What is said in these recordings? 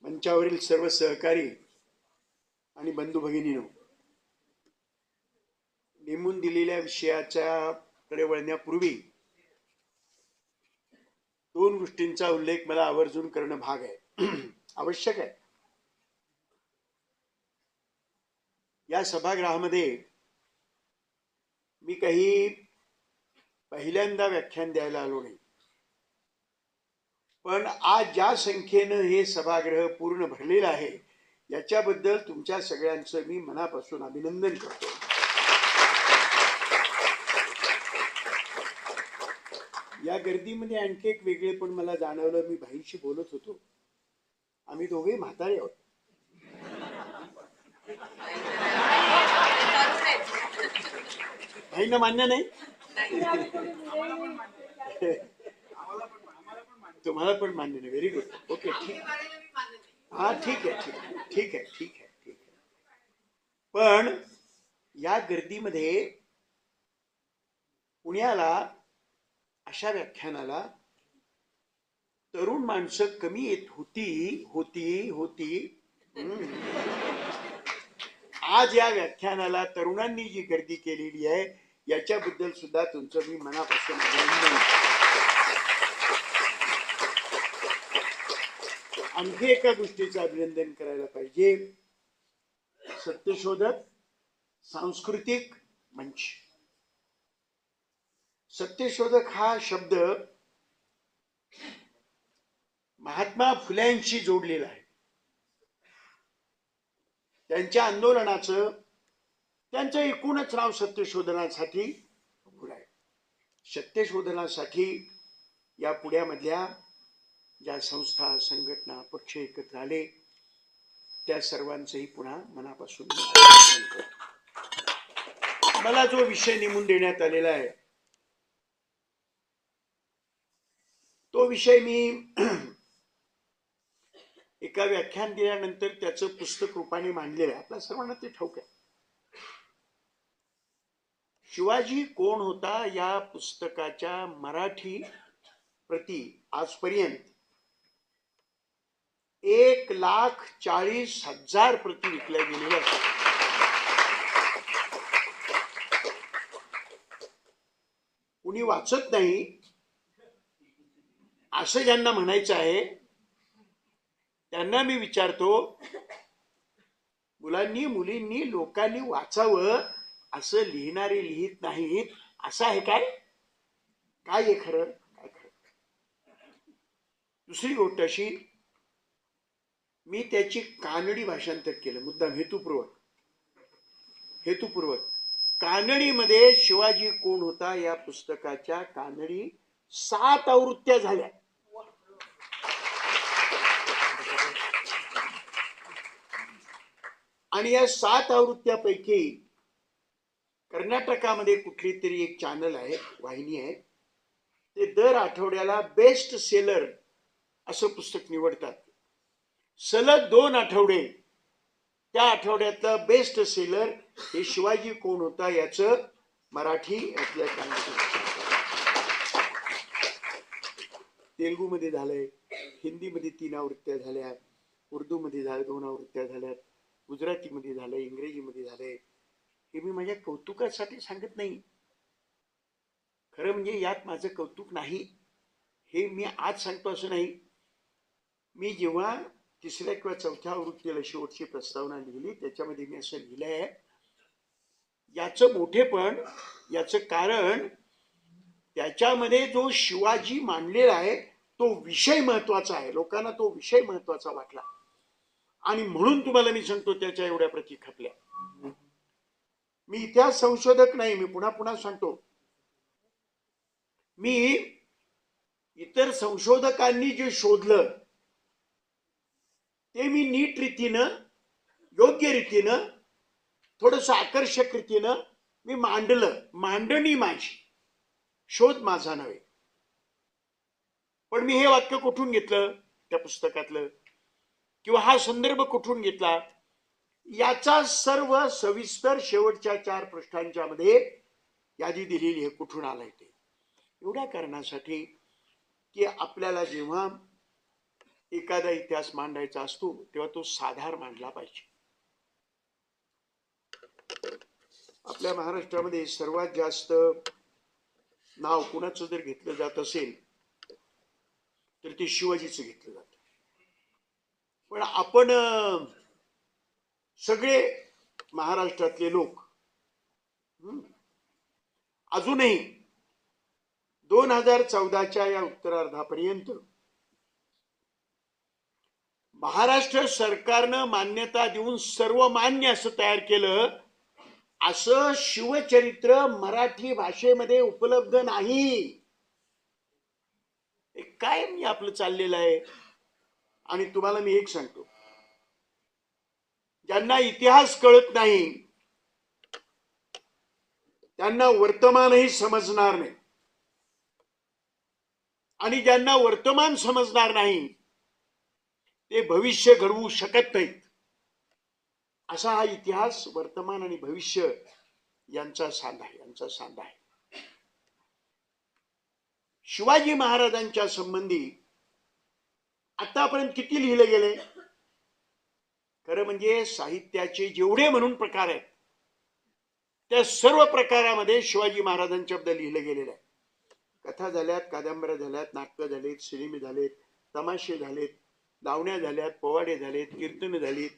मंचावरील सर्व सहकारी आणि बंधू भगिनींनो, नेमून दिलेल्या विषयाच्या कडे वळण्यापूर्वी दोन गोष्टींचा उल्लेख मला आवर्जून करणं भाग आहे, आवश्यक आहे. या सभागृहामध्ये मी काही पहिल्यांदा व्याख्यान द्यायला आलो नाही, पण आज ज्या संख्येनं हे सभागृह पूर्ण भरलेलं आहे याच्याबद्दल तुमच्या सगळ्यांचं मी मनापासून अभिनंदन करतो. या गर्दीमध्ये आणखी एक वेगळे पण मला जाणवलं. मी भाईंशी बोलत होतो, आम्ही दोघे म्हातारे आहोत. भाईंना मान्य नाही? तुम्हाला पण मान्य नाही. Very good. ओके, ठीक. हा, ठीक आहे, ठीक आहे, ठीक आहे, ठीक आहे. पण या गर्दीमध्ये पुण्याला अशा व्याख्यानाला तरुण माणसं कमी येत होती. आज या व्याख्यानाला तरुणांनी जी गर्दी केलेली आहे याच्याबद्दल सुद्धा तुमचं मी मनापासून अभिनंदन. आणखी एका गोष्टीचं अभिनंदन करायला पाहिजे. सत्यशोधक सांस्कृतिक मंच. सत्यशोधक हा शब्द महात्मा फुल्यांशी जोडलेला आहे. त्यांच्या आंदोलनाचं, त्यांचं एकूणच नाव सत्यशोधनासाठी पुढे आहे. सत्यशोधनासाठी या पुण्यामधल्या ज्या संस्था, संघटना, पक्ष एकत्र आले त्या सर्वांचंही पुन्हा मनापासून अभिनंदन करतो. मला जो विषय नेमून देण्यात आलेला आहे तो विषय मी एका व्याख्यान दिल्यानंतर त्याचं पुस्तक रूपाने मांडलेलं आहे. आपल्या सर्वांना ते ठाऊक आहे. शिवाजी कोण होता या पुस्तकाच्या मराठी प्रती आजपर्यंत 1,40,000 प्रती विकल्या गेलेल्या आहेत. कुणी वाचत नाही असं ज्यांना म्हणायचं आहे त्यांना मी विचारतो, मुलांनी, मुलींनी, लोकांनी वाचावं असं लिहिणारे लिहित नाहीत असं आहे काय? काय आहे खरं? काय खरं? दुसरी गोष्ट अशी, मी त्याची कानडी भाषांतर केलं मुद्दाम हेतुपूर्वक. कानडीमध्ये शिवाजी कोण होता या पुस्तकाच्या कानडी 7 आवृत्त्या झाल्या. आणि या 7 आवृत्त्यापैकी कर्नाटकामध्ये कुठली तरी एक चॅनल आहे, वाहिनी आहे, ते दर आठवड्याला बेस्ट सेलर असं पुस्तक निवडतात. सलग 2 आठवडे त्या आठवड्यातलं बेस्ट सेलर हे शिवाजी कोण होता याचं मराठी यातल्या तेलुगूमध्ये झालंय, हिंदीमध्ये 3 आवृत्त्या झाल्या, उर्दूमध्ये 2 आवृत्त्या झाल्यात, गुजरातीमध्ये झालंय, इंग्रजीमध्ये झालंय. हे मी माझ्या कौतुकासाठी सांगत नाही. खरं म्हणजे यात माझं कौतुक नाही, हे मी आज सांगतो असं नाही. मी जेव्हा 3ऱ्या किंवा 4थ्या आवृत्तीला शेवटची प्रस्तावना लिहिली त्याच्यामध्ये मी असं लिहिलंय, याचं मोठेपण, याचं कारण त्याच्यामध्ये जो शिवाजी मांडलेला आहे तो विषय महत्वाचा आहे. लोकांना तो विषय महत्वाचा वाटला आणि म्हणून तुम्हाला मी सांगतो त्याच्या एवढ्या प्रती खपल्या. मी इतिहास संशोधक नाही, मी पुन्हा पुन्हा सांगतो. मी इतर संशोधकांनी जे शोधलं ते मी नीट रीतीनं, योग्य रीतीनं, थोडस आकर्षक रीतीनं मी मांडलं. मांडणी माझी, शोध माझा नव्हे. पण मी हे वाक्य कुठून घेतलं त्या पुस्तकातलं, किंवा हा संदर्भ कुठून घेतला, याचा सर्व सविस्तर शेवटच्या 4 पृष्ठांच्या मध्ये यादी दिलेली आहे, कुठून आलाय ते. एवढ्या कारणासाठी की आपल्याला जेव्हा एखादा इतिहास मांडायचा असतो तेव्हा तो साधार मांडला पाहिजे. आपल्या महाराष्ट्रामध्ये सर्वात जास्त नाव कुणाचं जर घेतलं जात असेल तर ते शिवाजीचं घेतलं जातं. पण आपण सगळे महाराष्ट्रातले लोक अजूनही 2014च्या या उत्तरार्धापर्यंत महाराष्ट्र सरकारनं मान्यता देऊन सर्वमान्य असं तयार केलं असं शिवचरित्र मराठी भाषेमध्ये उपलब्ध नाही. काय मी आपलं चाललेलं आहे. आणि तुम्हाला मी एक सांगतो, ज्यांना इतिहास कळत नाही त्यांना वर्तमानही समजणार नाही, आणि ज्यांना वर्तमान समजणार नाही ते भविष्य घडवू शकत नाहीत. असा हा इतिहास, वर्तमान आणि भविष्य यांचा सांधा आहे. शिवाजी महाराजांच्या संबंधी आतापर्यंत किती लिहिले गेले? खरं म्हणजे साहित्याचे जेवढे म्हणून प्रकार आहेत त्या सर्व प्रकारामध्ये शिवाजी महाराजांच्याबद्दल लिहिलं गेलेलं आहे. कथा झाल्यात, कादंबऱ्या झाल्यात, नाटकं झालीत, सिनेमे झालेत, तमाशे झालेत, लावण्या झाल्यात, पोवाडे झालेत, कीर्तने झालीत,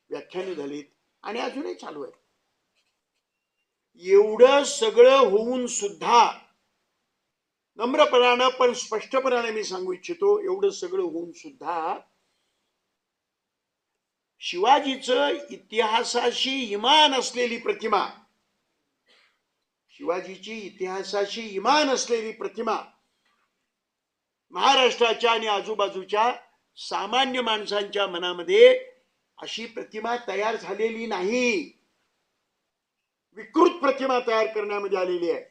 व्याख्याने झालीत आणि अजूनही चालू आहे. एवढं सगळं होऊन सुद्धा, नम्रपणानं पण स्पष्टपणाने मी सांगू इच्छितो, एवढं सगळं होऊन सुद्धा शिवाजीचं इतिहासाशी इमान असलेली प्रतिमा, शिवाजीची इतिहासाशी इमान असलेली प्रतिमा महाराष्ट्राच्या आणि आजूबाजूच्या सामान्य माणसांच्या मनामध्ये अशी प्रतिमा तयार झालेली नाही. विकृत प्रतिमा तयार करण्यामध्ये आलेली आहे.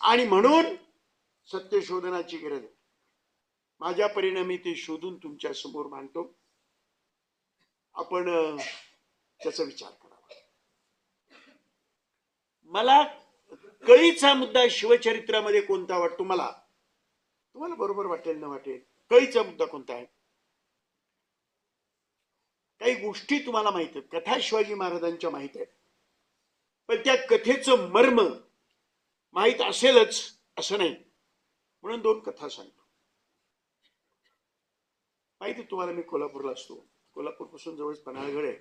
आणि म्हणून सत्यशोधनाची गरज आहे. माझ्या परिणामी ते शोधून तुमच्या समोर मांडतो. आपण त्याचा विचार करावा. मला कळीचा मुद्दा शिवचरित्रामध्ये कोणता वाटतो? मला, तुम्हाला बरोबर वाटेल न वाटेल, कळीचा मुद्दा कोणता आहे? काही गोष्टी तुम्हाला माहित आहेत, कथा शिवाजी महाराजांच्या माहित आहेत, पण त्या कथेचं मर्म माहित असेलच असं नाही. म्हणून दोन कथा सांगतो. माहिती तुम्हाला, मी कोल्हापूरला असतो. कोल्हापूर पासून जवळच पन्हाळगड आहे.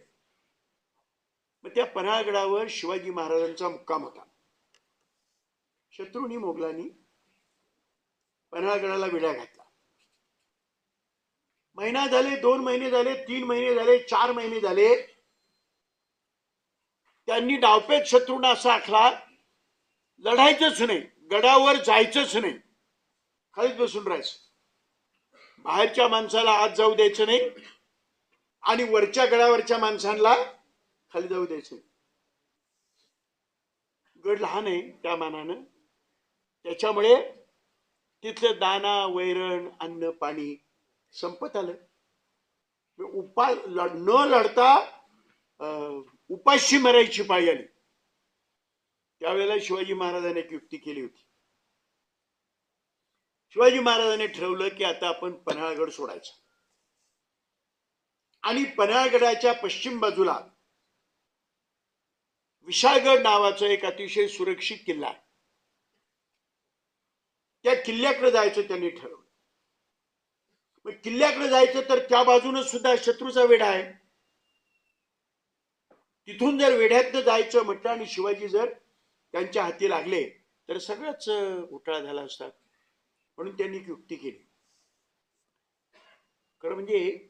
मग त्या पन्हाळगडावर शिवाजी महाराजांचा मुक्काम होता. शत्रूंनी, मोगलांनी पन्हाळगडाला विडा घातला. महिना झाले, 2 महिने झाले, 3 महिने झाले, 4 महिने झाले, त्यांनी डावपेच शत्रूंना असा आखला, लढायचंच नाही, गडावर जायचंच नाही, खालीच बसून राहायचं, बाहेरच्या माणसाला आत जाऊ द्यायचं नाही आणि वरच्या गडावरच्या माणसांना खाली जाऊ द्यायचं नाही. गड लहान आहे त्या मानानं, त्याच्यामुळे तिथलं दाना, वैरण, अन्न, पाणी संपत आलं. न लढता उपाशी मरायची पाळी आली. त्यावेळेला शिवाजी महाराजांनी एक युक्ती केली होती. शिवाजी महाराजांनी ठरवलं की आता आपण पन्हाळगड सोडायचा आणि पन्हाळगडाच्या पश्चिम बाजूला विशाळगड नावाचं एक अतिशय सुरक्षित किल्ला आहे, त्या किल्ल्याकडे जायचं त्यांनी ठरवलं. मग किल्ल्याकडे जायचं तर त्या बाजूने सुद्धा शत्रूचा वेढा आहे. तिथून जर वेढ्यातनं जायचं म्हटलं आणि शिवाजी जर त्यांच्या हाती लागले तर सगळंच घोटाळा झाला असता. म्हणून त्यांनी युक्ती केली. खरं म्हणजे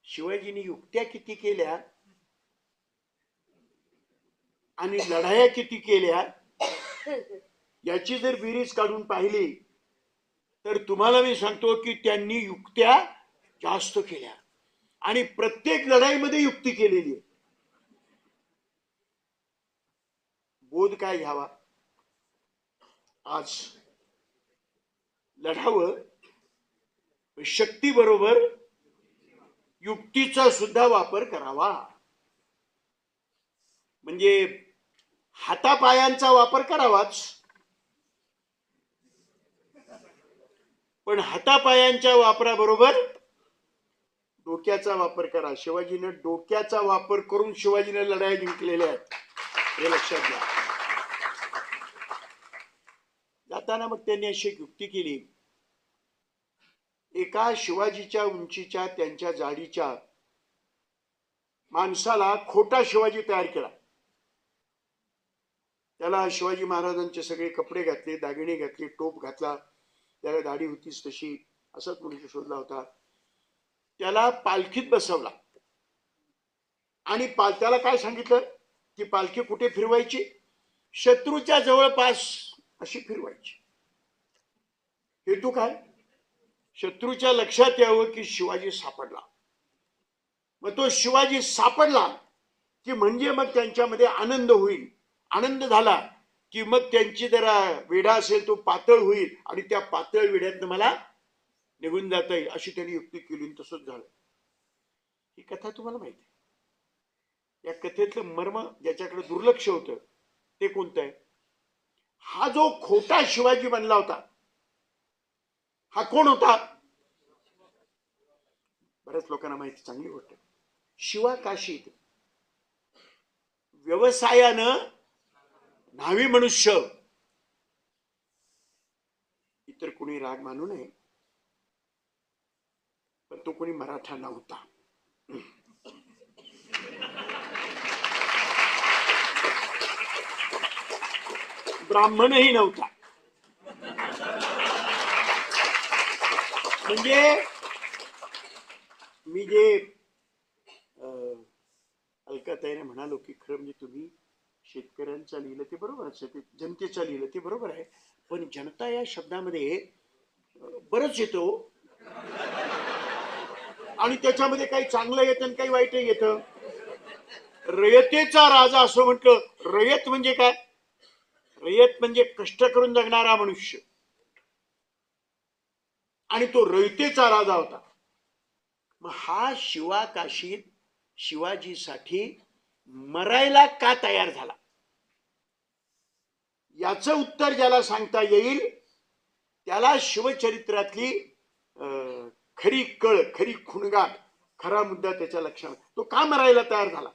शिवाजींनी युक्त्या किती केल्या आणि लढाया किती केल्या याची जर बेरीज काढून पाहिली तर तुम्हाला मी सांगतो की त्यांनी युक्त्या जास्त केल्या आणि प्रत्येक लढाईमध्ये युक्ती केलेली आहे. बोध काय घ्यावा? आज लढावं, शक्ती बरोबर युक्तीचा सुद्धा वापर करावा. म्हणजे हातापायांचा वापर करावाच, पण हातापायांच्या वापराबरोबर डोक्याचा वापर करा. शिवाजीने डोक्याचा वापर करून शिवाजीने लढाई जिंकलेल्या आहेत, हे लक्षात घ्या. जाताना मग त्यांनी अशी युक्ती केली. एका शिवाजीच्या उंचीच्या, त्यांच्या जाडीच्या माणसाला खोटा शिवाजी तयार केला. त्याला शिवाजी महाराजांचे सगळे कपडे घातले, दागिने घातले, टोप घातला, त्याला दाढी होतीच तशी, असाच मुलगा शोधला होता. त्याला पालखीत बसवला आणि त्याला काय सांगितलं की पालखी कुठे फिरवायची? शत्रूच्या जवळपास अशी फिरवायची. हेतू काय? शत्रूच्या लक्षात यावं की शिवाजी सापडला. मग तो शिवाजी सापडला की म्हणजे मग त्यांच्यामध्ये आनंद होईल. आनंद झाला की मग त्यांची जरा वेढा असेल तो पातळ होईल आणि त्या पातळ वेढ्यातनं मला निघून जाता येईल, अशी त्यांनी युक्ती केली. तसंच झालं. ही कथा तुम्हाला माहिती आहे. या कथेतलं मर्म ज्याच्याकडे दुर्लक्ष होतं ते कोणतं आहे? हा जो खोटा शिवाजी बनला होता, हा कोण होता? बऱ्याच लोकांना माहिती, चांगली गोष्ट. शिवा काशीत व्यवसायानं न्हावी मनुष्य, इतर कोणी राग मानू नये, पण तो कोणी मराठा नव्हता. ब्राह्मणही नव्हता. म्हणजे मी जे अलकाताईने म्हणालो की खरं म्हणजे तुम्ही शेतकऱ्यांचं लिहिलं ते बरोबर आहे, ते जनतेचं लिहिलं ते बरोबर आहे, पण जनता या शब्दामध्ये बरंच येतो आणि त्याच्यामध्ये काही चांगलं येतं आणि काही वाईटही येतं. रयतेचा राजा असं म्हटलं. रयत म्हणजे काय? रयत म्हणजे कष्ट करून जगणारा मनुष्य, आणि तो रयतेचा राजा होता. मग हा शिवा काशीत शिवाजीसाठी मरायला का तयार झाला, याचं उत्तर ज्याला सांगता येईल त्याला शिवचरित्रातली खरी कळ, खरी खुणगाट, खरा मुद्दा त्याच्या लक्षात. तो का मरायला तयार झाला?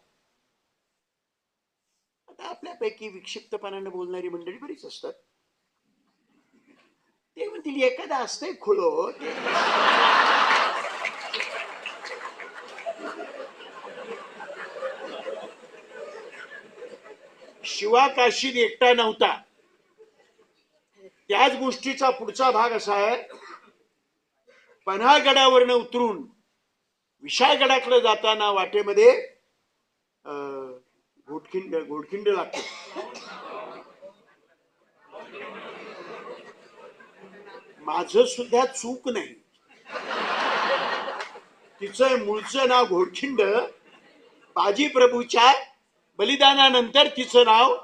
आता आपल्यापैकी विक्षिप्तपणाने बोलणारी मंडळी बरीच असतात. ते म्हणतील एखादा असतंय खुलो. शिवा काशीत एकटा नव्हता. त्याच गोष्टीचा पुढचा भाग असा आहे, पन्हाळगडावरनं उतरून विशाळगडाकडे जाताना वाटेमध्ये घोडखिंड लागते. माझं सुद्धा चूक नाही. तिचं मूळचं नाव घोडखिंड. बाजी प्रभूच्या बलिदानानंतर तिचं नाव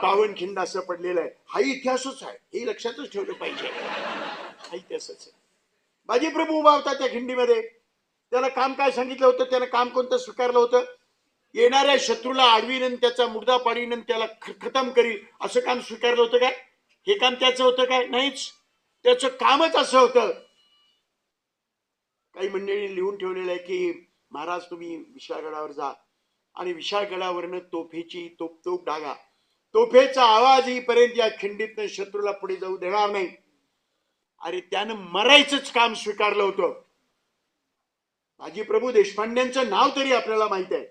पावनखिंड असं पडलेलं आहे. हा इतिहासच आहे, हे लक्षातच ठेवलं पाहिजे. हा इतिहासच आहे. बाजी प्रभू उभा होता त्या खिंडीमध्ये. त्याला काम काय सांगितलं होतं? त्यानं काम कोणतं स्वीकारलं होतं? येणाऱ्या शत्रूला आडवीन, त्याचा मुर्दा पाडीन, त्याला खतम करील, असं काम स्वीकारलं होतं काय? हे काम त्याचं होतं काय? नाहीच. त्याचं कामच असं होतं. काही मंडळी लिहून ठेवलेलं आहे की महाराज तुम्ही विशाळगडावर जा आणि विशाळगडावरनं तोफेची तोप डागा, तोफेचा आवाज येईपर्यंत या खिंडीतनं शत्रूला पुढे जाऊ देणार नाही. अरे त्यानं मरायचंच काम स्वीकारलं होतं. बाजी प्रभू देशपांड्यांचं नाव तरी आपल्याला माहित आहे.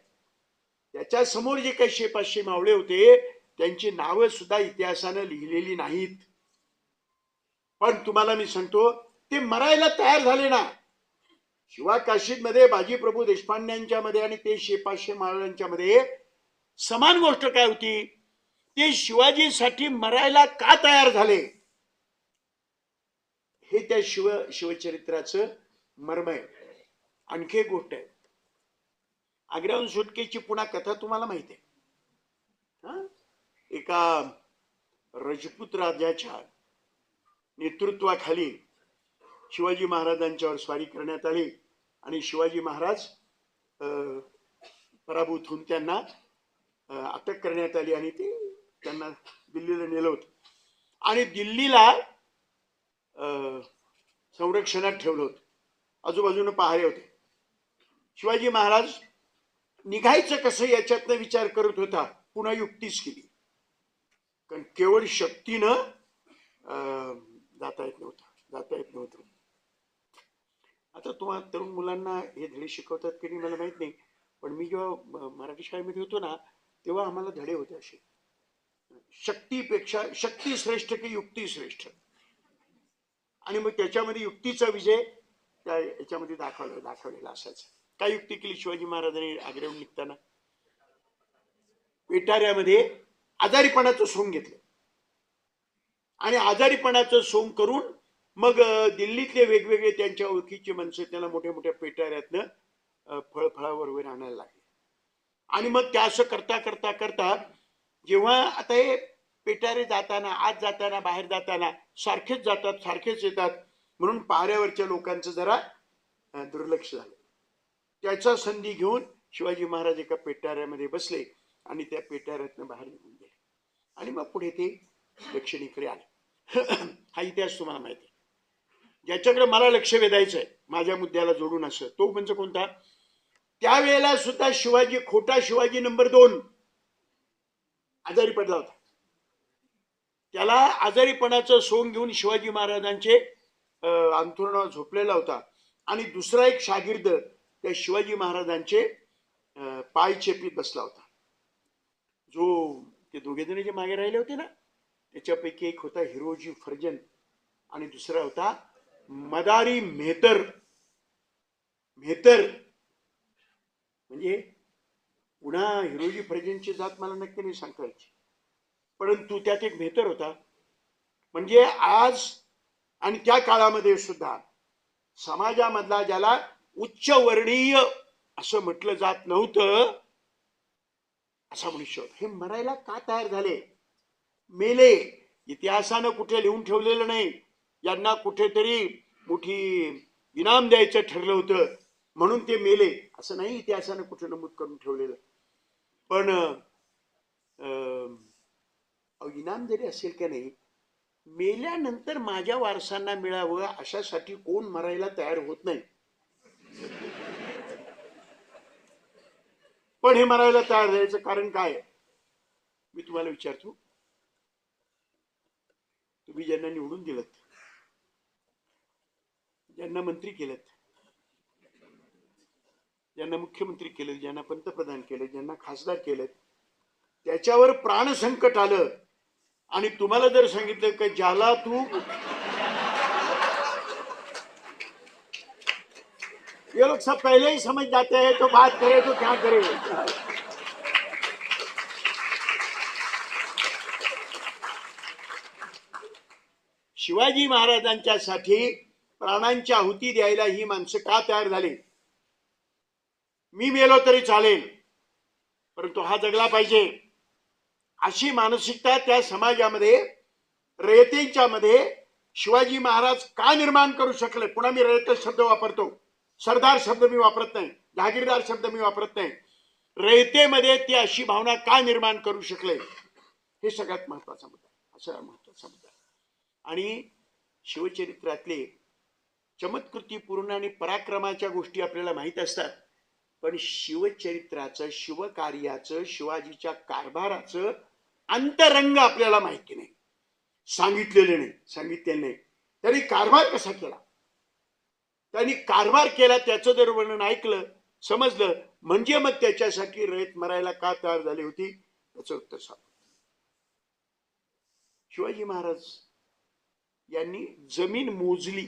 त्याच्या समोर जे काही 500 मावळे होते त्यांची नावं सुद्धा इतिहासानं लिहिलेली नाहीत. पण तुम्हाला मी सांगतो, ते मरायला तयार झाले ना. शिवा काशीद मध्ये बाजी प्रभू देशपांड्यांच्या मध्ये आणि ते 500 मावळ्यांच्या मध्ये समान गोष्ट काय होती? ते शिवाजीसाठी मरायला का तयार झाले, हे त्या शिवचरित्राचं मर्म आहे. आणखी एक गोष्ट आहे, आग्र्याहून सुटकेची पुन्हा कथा तुम्हाला माहिती आहे. एका राजपूत राजाच्या नेतृत्वाखाली शिवाजी महाराजांच्यावर स्वारी करण्यात आली आणि शिवाजी महाराज पराभूत होऊन त्यांना अटक करण्यात आली आणि ते त्यांना दिल्लीला नेलं होतं. आणि दिल्लीला संरक्षणात ठेवलं होतं. आजूबाजूने पहारे होते. शिवाजी महाराज निघायचं कसं याच्यातनं विचार करत होता. पुन्हा युक्तीच केली, कारण केवळ शक्तीनं जाता येत नव्हतं. आता तुम्हाला तरुण मुलांना हे धडे शिकवतात की नाही मला माहित नाही, पण मी जेव्हा मराठी शाळेमध्ये होतो ना तेव्हा आम्हाला धडे होते असे, शक्तीपेक्षा शक्ती श्रेष्ठ की युक्ती श्रेष्ठ, आणि मग त्याच्यामध्ये युक्तीचा विजय त्या याच्यामध्ये दाखवलेला असायचा. काय युक्ती केली शिवाजी महाराजांनी आग्र्याहून निघताना? पेटाऱ्यामध्ये आजारीपणाचं सोंग घेतलं आणि आजारीपणाचं सोंग करून मग दिल्लीतले वेगवेगळे त्यांच्या ओळखीचे माणसं त्याला मोठ्या मोठ्या पेटाऱ्यातनं फळफळावर वगैरे आणायला लागले. आणि मग त्या असं करता करता करता जेव्हा आता हे पेटारे जाताना, आत जाताना, बाहेर जाताना सारखेच जातात, सारखेच येतात, म्हणून पाऱ्यावरच्या लोकांचं जरा दुर्लक्ष झालं. त्याचा संधी घेऊन शिवाजी महाराज एका पेटाऱ्यामध्ये बसले आणि त्या पेटाऱ्यातनं बाहेर निघून गेले आणि मग पुढे ते दक्षिणेकडे आले. हा इतिहास तुम्हाला माहिती आहे. ज्याच्याकडे मला लक्ष वेधायचंय माझ्या मुद्द्याला जोडून असं, तो म्हणजे कोणता? त्यावेळेला सुद्धा शिवाजी, खोटा शिवाजी नंबर 2 आजारी पडला होता. त्याला आजारीपणाचं सोंग घेऊन शिवाजी महाराजांचे अंथरुणावर झोपलेला होता आणि दुसरा एक शागिर्द त्या शिवाजी महाराजांचे पाय चेपीत बसला होता. जो ते दोघे जण जे मागे राहिले होते ना त्याच्यापैकी एक होता हिरोजी फर्जन आणि दुसरा होता मदारी मेहतर. म्हणजे पुन्हा हिरोजी फर्जनची जात मला नक्की नाही सांगता यायची, परंतु त्यात एक मेहतर होता. म्हणजे आज आणि त्या काळामध्ये सुद्धा समाजामधला ज्याला उच्च वर्णीय असं म्हटलं जात नव्हतं असा मनुष्य होता. हे मरायला का तयार झाले? मेले. इतिहासानं कुठे लिहून ठेवलेलं नाही. यांना कुठेतरी मोठी इनाम द्यायचं ठरलं होतं म्हणून ते मेले असं नाही इतिहासानं कुठे नमूद करून ठेवलेलं. पण इनाम जरी असेल का नाही, मेल्यानंतर माझ्या वारसांना मिळावं अशासाठी कोण मरायला तयार होत नाही. पण हे मरायला तयार झाल्याचं कारण काय मी तुम्हाला विचारतो. तुम्ही ज्यांना निवडून दिलं, ज्यांना मंत्री केलं, ज्यांना मुख्यमंत्री केलं, ज्यांना पंतप्रधान केलं, ज्यांना खासदार केलं, त्याच्यावर प्राणसंकट आलं आणि तुम्हाला जर सांगितलं की ज्याला तू ये लोग सब पहले ही समझ जाते हैं तो बात करे तो क्या करे. शिवाजी महाराजांच्यासाठी प्राणांची आहुती द्यायला ही माणसं का तयार झाली? मी मेलो तरी चालेल परंतु हा जगला पाहिजे अशी मानसिकता त्या समाजामध्ये, रयतेच्या मध्ये शिवाजी महाराज का निर्माण करू शकले? पुन्हा मी रयत शब्द वापरतो, सरदार शब्द मी वापरत नाही, जहागीरदार शब्द मी वापरत नाही. रयतेमध्ये ती अशी भावना का निर्माण करू शकले हे सगळ्यात महत्वाचा मुद्दा आहे. असा महत्वाचा मुद्दा. आणि शिवचरित्रातले चमत्कृतीपूर्ण आणि पराक्रमाच्या गोष्टी आपल्याला माहित असतात, पण शिवचरित्राचं, शिवकार्याचं, शिवाजीच्या कारभाराचं अंतरंग आपल्याला माहिती नाही, सांगितलेलं नाही. त्यांनी कारभार कसा केला, त्यांनी कारभार केला त्याचं जर वर्णन ऐकलं, समजलं, म्हणजे मग त्याच्यासाठी रयत मरायला का तयार झाली होती त्याचं उत्तर सांग. शिवाजी महाराज यांनी जमीन मोजली.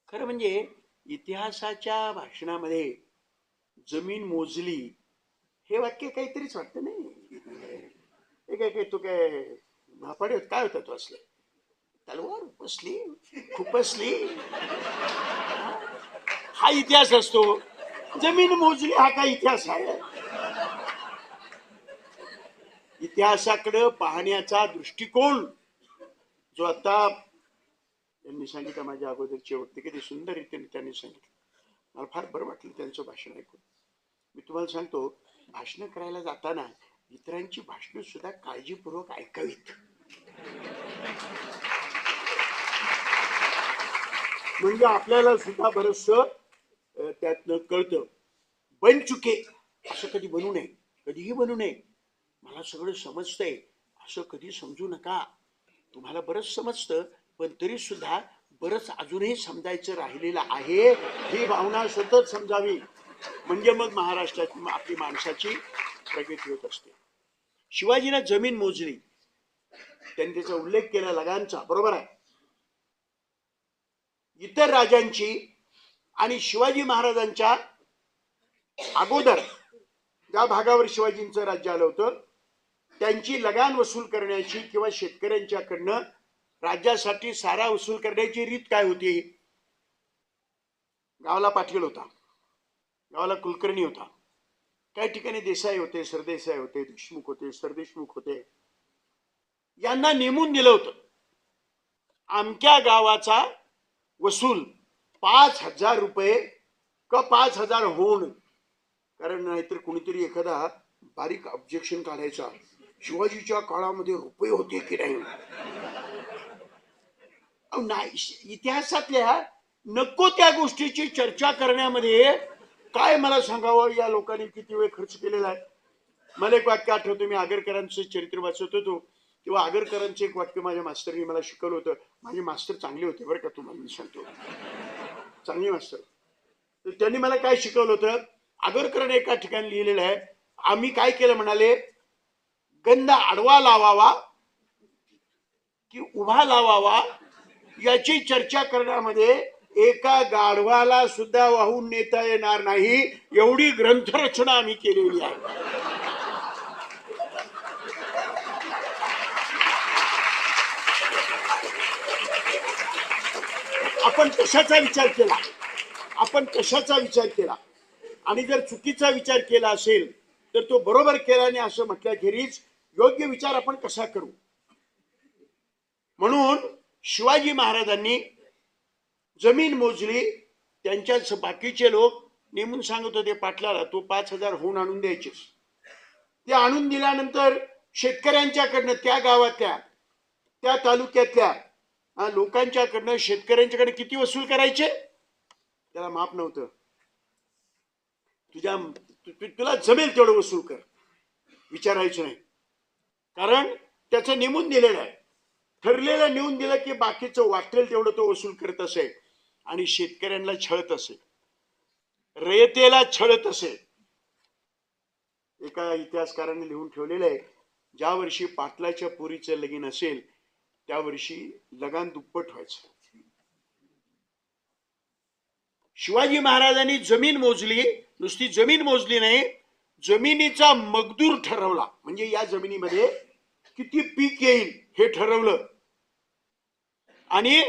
खरं म्हणजे इतिहासाच्या भाषणामध्ये जमीन मोजली हे वाक्य काहीतरीच वाटतं नाही. हे काय तो काय महापाडे काय होता तो असले, तलवार उपसली, खुपसली, हा इतिहास असतो. जमीन मोजली हा काय इतिहास आहे? इतिहासाकडे पाहण्याचा दृष्टिकोन जो आता त्यांनी सांगितलं, माझ्या अगोदरचे वक्ते किती सुंदर रीतीने त्यांनी सांगितलं, मला फार बरं वाटलं त्यांचं भाषण ऐकून. मी तुम्हाला सांगतो, भाषण करायला जाताना इतरांची भाषण सुद्धा काळजीपूर्वक ऐकावीत. म्हणजे आपल्याला सुद्धा बरंचसं त्यातनं कळतं. बनचुके असं कधी बनू नये, कधीही बनू नये. मला सगळं समजतंय असं कधी समजू नका. तुम्हाला बरंच समजतं, पण तरी सुद्धा बरंच अजूनही समजायचं राहिलेलं आहे, ही भावना सतत समजावी. म्हणजे मग महाराष्ट्राची आपली माणसाची प्रगती होत असते. शिवाजीनं जमीन मोजली, त्यांनी त्याचा उल्लेख केला लगानचा, बरोबर आहे. इतर राजांची आणि शिवाजी महाराजांच्या अगोदर ज्या भागावर शिवाजींचं राज्य आलं होतं त्यांची लगान वसूल करण्याची किंवा शेतकऱ्यांच्याकडनं राज्यासाठी सारा वसूल करण्याची रीत काय होती? गावाला पाटील होता, गावाला कुलकर्णी होता, काही ठिकाणी देसाई होते, सरदेसाई होते, देशमुख होते, सरदेशमुख होते. यांना नेमून दिलं होतं अमक्या गावाचा वसूल 5,000 रुपये का 5,000 होऊन. कारण नाहीतर कोणीतरी एखादा बारीक ऑब्जेक्शन काढायचा, शिवाजीच्या काळामध्ये रुपये होते की नाही. नाही, इतिहासातल्या नको त्या गोष्टीची चर्चा करण्यामध्ये काय मला सांगावं, या लोकांनी किती वेळ खर्च केलेला आहे. मला एक वाक्य आठवतं, मी आगरकरांचं चरित्र वाचत होतो तेव्हा आगरकरांचं एक वाक्य माझ्या मास्तरनी मला शिकवलं होतं. माझे मास्तर चांगले होते बरं का, तुम्हाला मी सांगतो, चांगले मास्तर. तर त्यांनी मला काय शिकवलं होतं, आगरकरांनी एका ठिकाणी लिहिलेलं आहे, आम्ही काय केलं म्हणाले, गंध आडवा लावावा की उभा लावावा याची चर्चा करण्यामध्ये एका गाढवाला सुद्धा वाहून नेता येणार नाही एवढी ग्रंथरचना आम्ही केलेली आहे. आपण कशाचा विचार केला, आपण कशाचा विचार केला, आणि जर चुकीचा विचार केला असेल तर तो बरोबर केल्याने असं म्हटल्याखेरीज योग्य विचार आपण कसा करू. म्हणून शिवाजी महाराजांनी जमीन मोजली, त्यांच्याच बाकीचे लोक नेमून सांगत होते पाटलाला तो 5,000 होऊन आणून द्यायचे. ते आणून दिल्यानंतर शेतकऱ्यांच्याकडनं, त्या गावातल्या त्या तालुक्यातल्या लोकांच्याकडनं शेतकऱ्यांच्याकडे किती वसूल करायचे त्याला माप नव्हतं. तुला जमेल तेवढं वसूल कर, विचारायचं नाही. कारण त्याचं नेमून दिलेलं आहे, ठरलेलं नेऊन दिलं की बाकीचं वाटेल तेवढं तो वसूल करत असे आणि शेतकऱ्यांना छळत असे, रयतेला छळत असे. एका इतिहासकाराने लिहून ठेवलेलं आहे, ज्या वर्षी पाटलाच्या पोरीचं लगीन असेल त्या वर्षी लगान दुप्पट व्हायचं. शिवाजी महाराजांनी जमीन मोजली, नुसती जमीन मोजली नाही, जमिनीचा मगदूर ठरवला, म्हणजे या जमिनीमध्ये किती पीक येईल हे ठरवलं आणि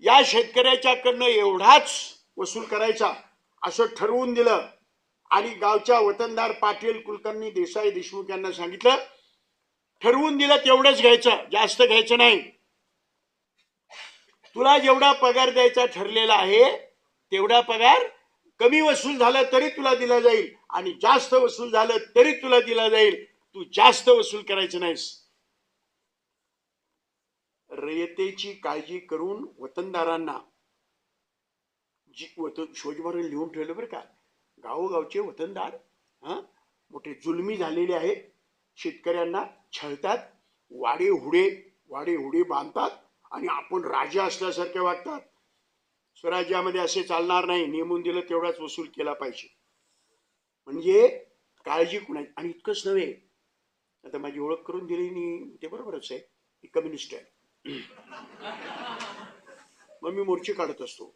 या शेतकऱ्याच्याकडनं एवढाच वसूल करायचा असं ठरवून दिलं. आणि गावच्या वतनदार पाटील, कुलकर्णी, देसाई, देशमुख यांना सांगितलं, ठरवून दिलं तेवढंच घ्यायचं, जास्त घ्यायचं नाही. तुला जेवढा पगार द्यायचा ठरलेला आहे तेवढा पगार कमी वसूल झाला तरी तुला दिला जाईल आणि जास्त वसूल झालं तरी तुला दिला जाईल, तू जास्त वसूल करायचं नाहीस. रयतेची काळजी करून वतनदारांना शिवाजी महाराज लिहून ठेवलं बरं का, गावोगावचे वतनदार मोठे जुलमी झालेले आहेत, शेतकऱ्यांना छळतात, वाडे हुडे बांधतात आणि आपण राजा असल्यासारखे वागतात. स्वराज्यामध्ये असे चालणार नाही, नेमून दिलं तेवढाच वसूल केला पाहिजे. म्हणजे काळजी कुणाची. आणि इतकंच नव्हे, आता माझी ओळख करून दिली ते बरोबरच आहे, ती कम्युनिस्ट आहे, मग मी मोर्चे काढत असतो.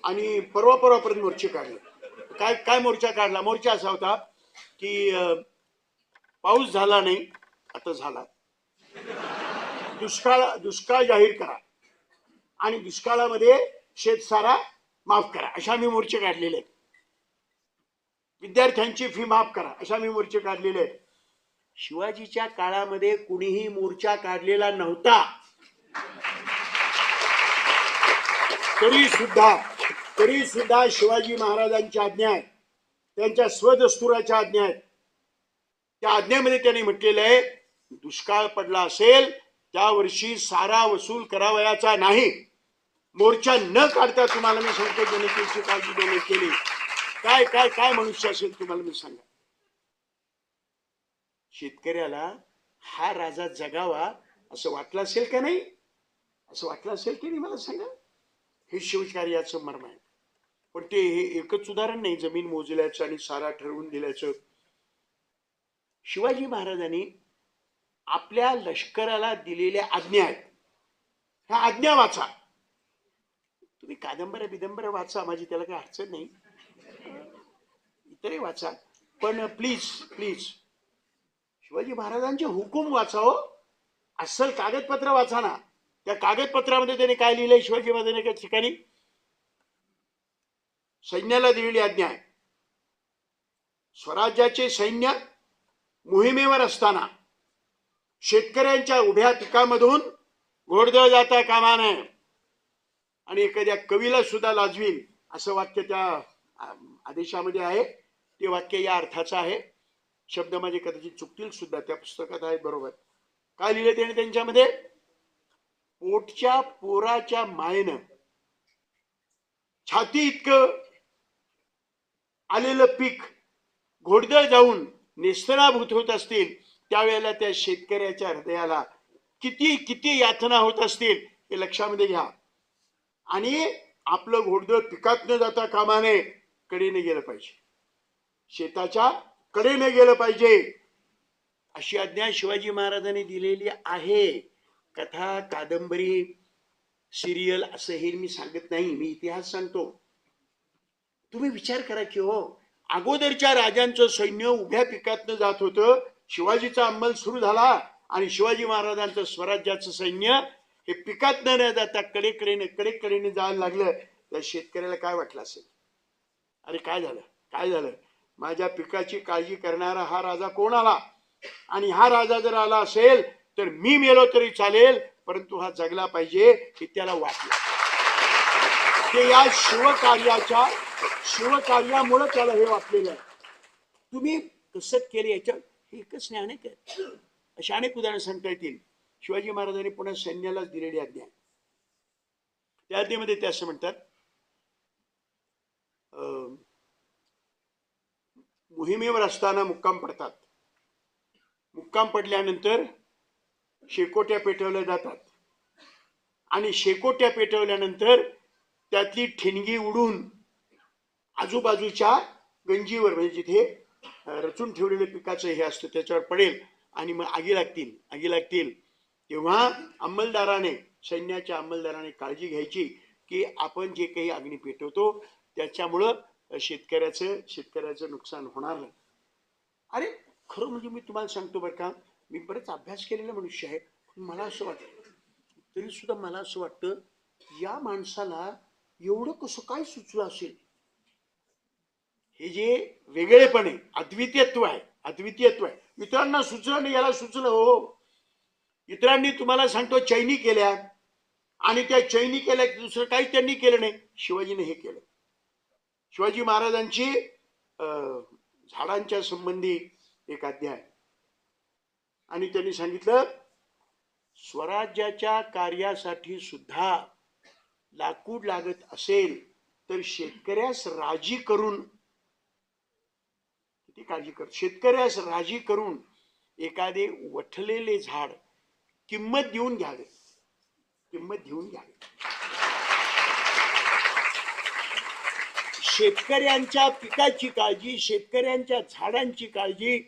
आणि परवापर्यंत मोर्चे काढले. काय काय मोर्चा काढला, मोर्चा असा होता की पाऊस झाला नाही, आता झाला, दुष्काळ जाहीर करा आणि दुष्काळामध्ये शेतसारा माफ करा, अशा मी मोर्चे काढलेले आहेत. विद्यार्थ्यांची फी माफ करा, अशा मी मोर्चे काढलेले आहेत. शिवाजीच्या काळामध्ये कुणीही मोर्चा काढलेला नव्हता. तरी सुद्धा शिवाजी महाराजांच्या आज्ञा आहेत, त्यांच्या स्वदस्तुराच्या आज्ञा आहेत. त्या आज्ञेमध्ये त्यांनी म्हटलेलं आहे, दुष्काळ पडला असेल त्या वर्षी सारा वसूल करावयाचा नाही, मोर्चा न काढता तुम्हाला मी सांगतो जनतेची काळजी देण्यात केली. काय काय काय मनुष्य असेल तुम्हाला मी सांगा. शेतकऱ्याला हा राजा जगावा असं वाटलं असेल का नाही? असं वाटलं असेल की नाही मला सांगा. हे शिवकार्याचं मर्म आहे. पण ते हे एकच उदाहरण नाही जमीन मोजल्याचं आणि सारा ठरवून दिल्याचं. शिवाजी महाराजांनी आपल्या लष्कराला दिलेल्या आज्ञा आहेत. ह्या आज्ञा वाचा. तुम्ही कादंबऱ्या बिदंबऱ्या वाचा, माझी त्याला काही अडचण नाही, इतरही वाचा, पण प्लीज प्लीज शिवाजी महाराजांचे हुकूम वाचा हो. अस्सल कागदपत्र वाचा ना. त्या कागदपत्रामध्ये त्याने काय लिहिलंय शिवाजी महाराजांनी एका ठिकाणी? सैन्याला दिलेली आज्ञा आहे, स्वराज्याचे सैन्य मोहिमेवर असताना शेतकऱ्यांच्या उभ्या पिकामधून घोडदळ जाता कामा नये. आणि एखाद्या कवीला सुद्धा लाजवील असं वाक्य त्या आदेशामध्ये आहे. ते वाक्य या अर्थाचं आहे. शब्द माझे कदाचित चुकतील सुद्धा, त्या पुस्तकात आहेत बरोबर. काय लिहिलं त्याने त्यांच्यामध्ये? पोटच्या पोराच्या मायेनं छाती इतकं आलेलं पीक घोडदळ जाऊन नेस्तनाभूत होत असतील, त्यावेळेला त्या शेतकऱ्याच्या हृदयाला किती किती यातना होत असतील हे लक्षामध्ये घ्या. आणि आपलं घोडदळ पिकात न जाता कामा नये, कडेने गेलं पाहिजे, शेताच्या कडेने गेलं पाहिजे, अशी आज्ञा शिवाजी महाराजांनी दिलेली आहे. कथा, कादंबरी, सिरियल असं हे मी सांगत नाही, मी इतिहास सांगतो. तुम्ही विचार करा की हो, अगोदरच्या राजांचं सैन्य उभ्या पिकातनं जात होतं, शिवाजीचा अंमल सुरू झाला आणि शिवाजी महाराजांचं स्वराज्याचं सैन्य हे पिकात न जाता कडेकडेने जायला लागलं. त्या शेतकऱ्याला काय वाटलं असेल? अरे काय झालं, काय झालं? माझ्या पिकाची काळजी करणारा हा राजा कोण आला? आणि हा राजा जर आला असेल तर मी मेलो तरी चालेल, परंतु हा जगला पाहिजे हे त्याला वाटलं. ते या शिवकार्यामुळे त्याला हे वाटलेलं आहे. तुम्ही कसं केले याच्या हे एकच नाही, अनेक आहेत, अशी अनेक उदाहरणं सांगता येतील. शिवाजी महाराजांनी पुन्हा सैन्यालाच दिलेली आज्ञा. त्या आज्ञेमध्ये ते असं म्हणतात, मोहिमेवर असताना मुक्काम पडतात. मुक्काम पडल्यानंतर शेकोट्या पेटवल्या जातात आणि शेकोट्या पेटवल्यानंतर त्यातली ठिणगी उडून आजूबाजूच्या गंजीवर, म्हणजे जिथे रचून ठेवलेलं पिकाचं हे असतं त्याच्यावर पडेल आणि मग आगी लागतील. तेव्हा अंमलदाराने, सैन्याच्या अंमलदाराने काळजी घ्यायची की आपण जे काही अग्नी पेटवतो त्याच्यामुळं शेतकऱ्याचं नुकसान होणार नाही. अरे खरं म्हणजे मी तुम्हाला सांगतो बरं का, मी बरेच अभ्यास केलेला मनुष्य आहे, मला असं वाटतं, तरी सुद्धा मला असं वाटतं या माणसाला एवढं कसं काय सुचलं असेल. हे जे वेगळेपण आहे, अद्वितीयत्व आहे. इतरांना सुचलं नाही, याला सुचलं हो. इतरांनी तुम्हाला सांगतो चैनी केल्या आणि त्या चैनी केल्या, दुसरं काही त्यांनी केलं नाही. शिवाजीने हे केलं. शिवाजी महाराजांची झाडांच्या संबंधी एक अध्याय, आणि त्यांनी सांगितलं स्वराज्याच्या कार्यासाठी सुद्धा लाकूड लागत असेल तर शेतकऱ्यास राजी करून, किती काळजी कर, शेतकऱ्यास राजी करून एखादे वठलेले झाड किंमत देऊन घ्यावे. शेतकऱ्यांच्या पिकाची काळजी, शेतकऱ्यांच्या झाडांची काळजी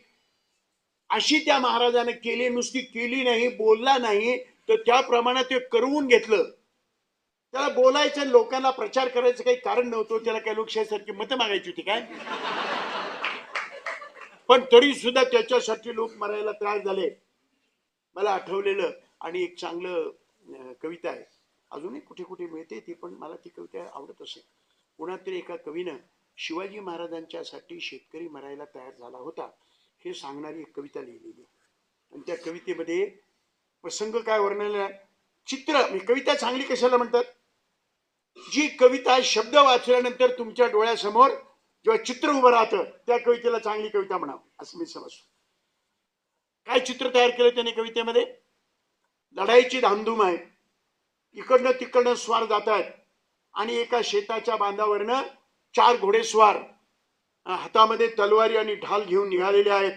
अशी त्या महाराजाने केली. नुसती केली नाही, बोलला नाही, तर त्याप्रमाणे ते करवून घेतलं. त्याला बोलायचं, लोकांना प्रचार करायचं काही कारण नव्हतं. त्याला काही लोकशाहीसारखी मतं मागायची होती काय? पण तरी सुद्धा त्याच्यासाठी लोक मरायला त्रास झाले. मला आठवलेलं आणि एक चांगलं कविता आहे, अजूनही कुठे कुठे मिळते ती, पण मला ती कविता आवडत असे. पुण्यात तरी एका कवीनं शिवाजी महाराजांच्यासाठी शेतकरी मरायला तयार झाला होता हे सांगणारी एक कविता लिहिलेली. आणि त्या कवितेमध्ये प्रसंग काय वर्णन, चित्र, कविता चांगली कशाला म्हणतात? जी कविता शब्द वाचल्यानंतर तुमच्या डोळ्यासमोर जेव्हा चित्र उभं राहतं त्या कवितेला चांगली कविता म्हणावं असं मी समजतो. काय चित्र तयार केलं त्याने कवितेमध्ये? लढाईची धामधूम आहे, इकडनं तिकडनं स्वार जात आहेत, आणि एका शेताच्या बांधावरनं 4 घोडेस्वार हातामध्ये तलवारी आणि ढाल घेऊन निघालेले आहेत.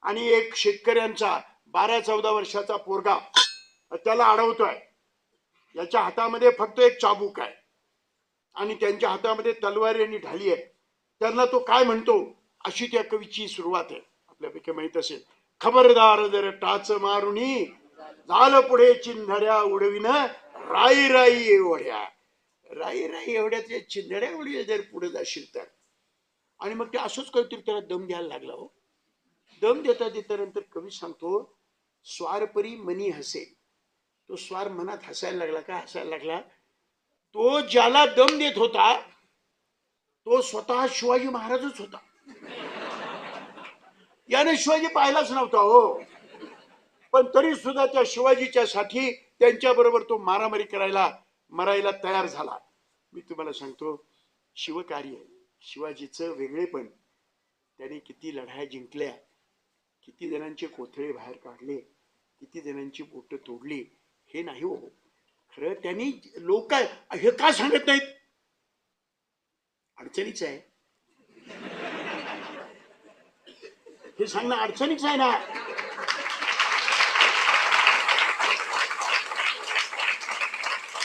आणि एक शेतकऱ्यांचा 12-14 वर्षाचा पोरगा त्याला अडवतोय. याच्या हातामध्ये फक्त एक चाबूक आहे आणि त्यांच्या हातामध्ये तलवारी आणि ढाली आहे. त्यांना तो काय म्हणतो अशी त्या कवीची सुरुवात आहे. आपल्यापैकी माहित असेल, खबरदार जर टाच मारुनी झालं पुढे चिंधड्या उडविन राई राई एवढ्या. राई राई एवढ्या चिंधड्या उडवी जर पुढे जाशील तर. आणि मग ते असंच काहीतरी त्याला दम द्यायला लागला. हो, दम देता देता नंतर कवी सांगतो, स्वारपरी मनी हसे. तो स्वार मनात हसायला लागला. का हसायला लागला? तो ज्याला दम देत होता तो स्वतः शिवाजी महाराजच होता. याने शिवाजी पाहिलाच नव्हता. हो, पण तरी सुद्धा त्या शिवाजीच्या साठी त्यांच्या बरोबर तो मारामारी करायला मरायला तयार झाला. मी तुम्हाला सांगतो, शिवकार्य शिवाजीचं वेगळेपण, त्याने किती लढाया जिंकल्या, किती जणांचे कोथळे बाहेर काढले, किती जणांची बोट तोडली, हे नाही हो खरं. त्यांनी लोक हे का सांगत नाहीत? अडचणीच आहे हे सांगणं, अडचणीच आहे ना.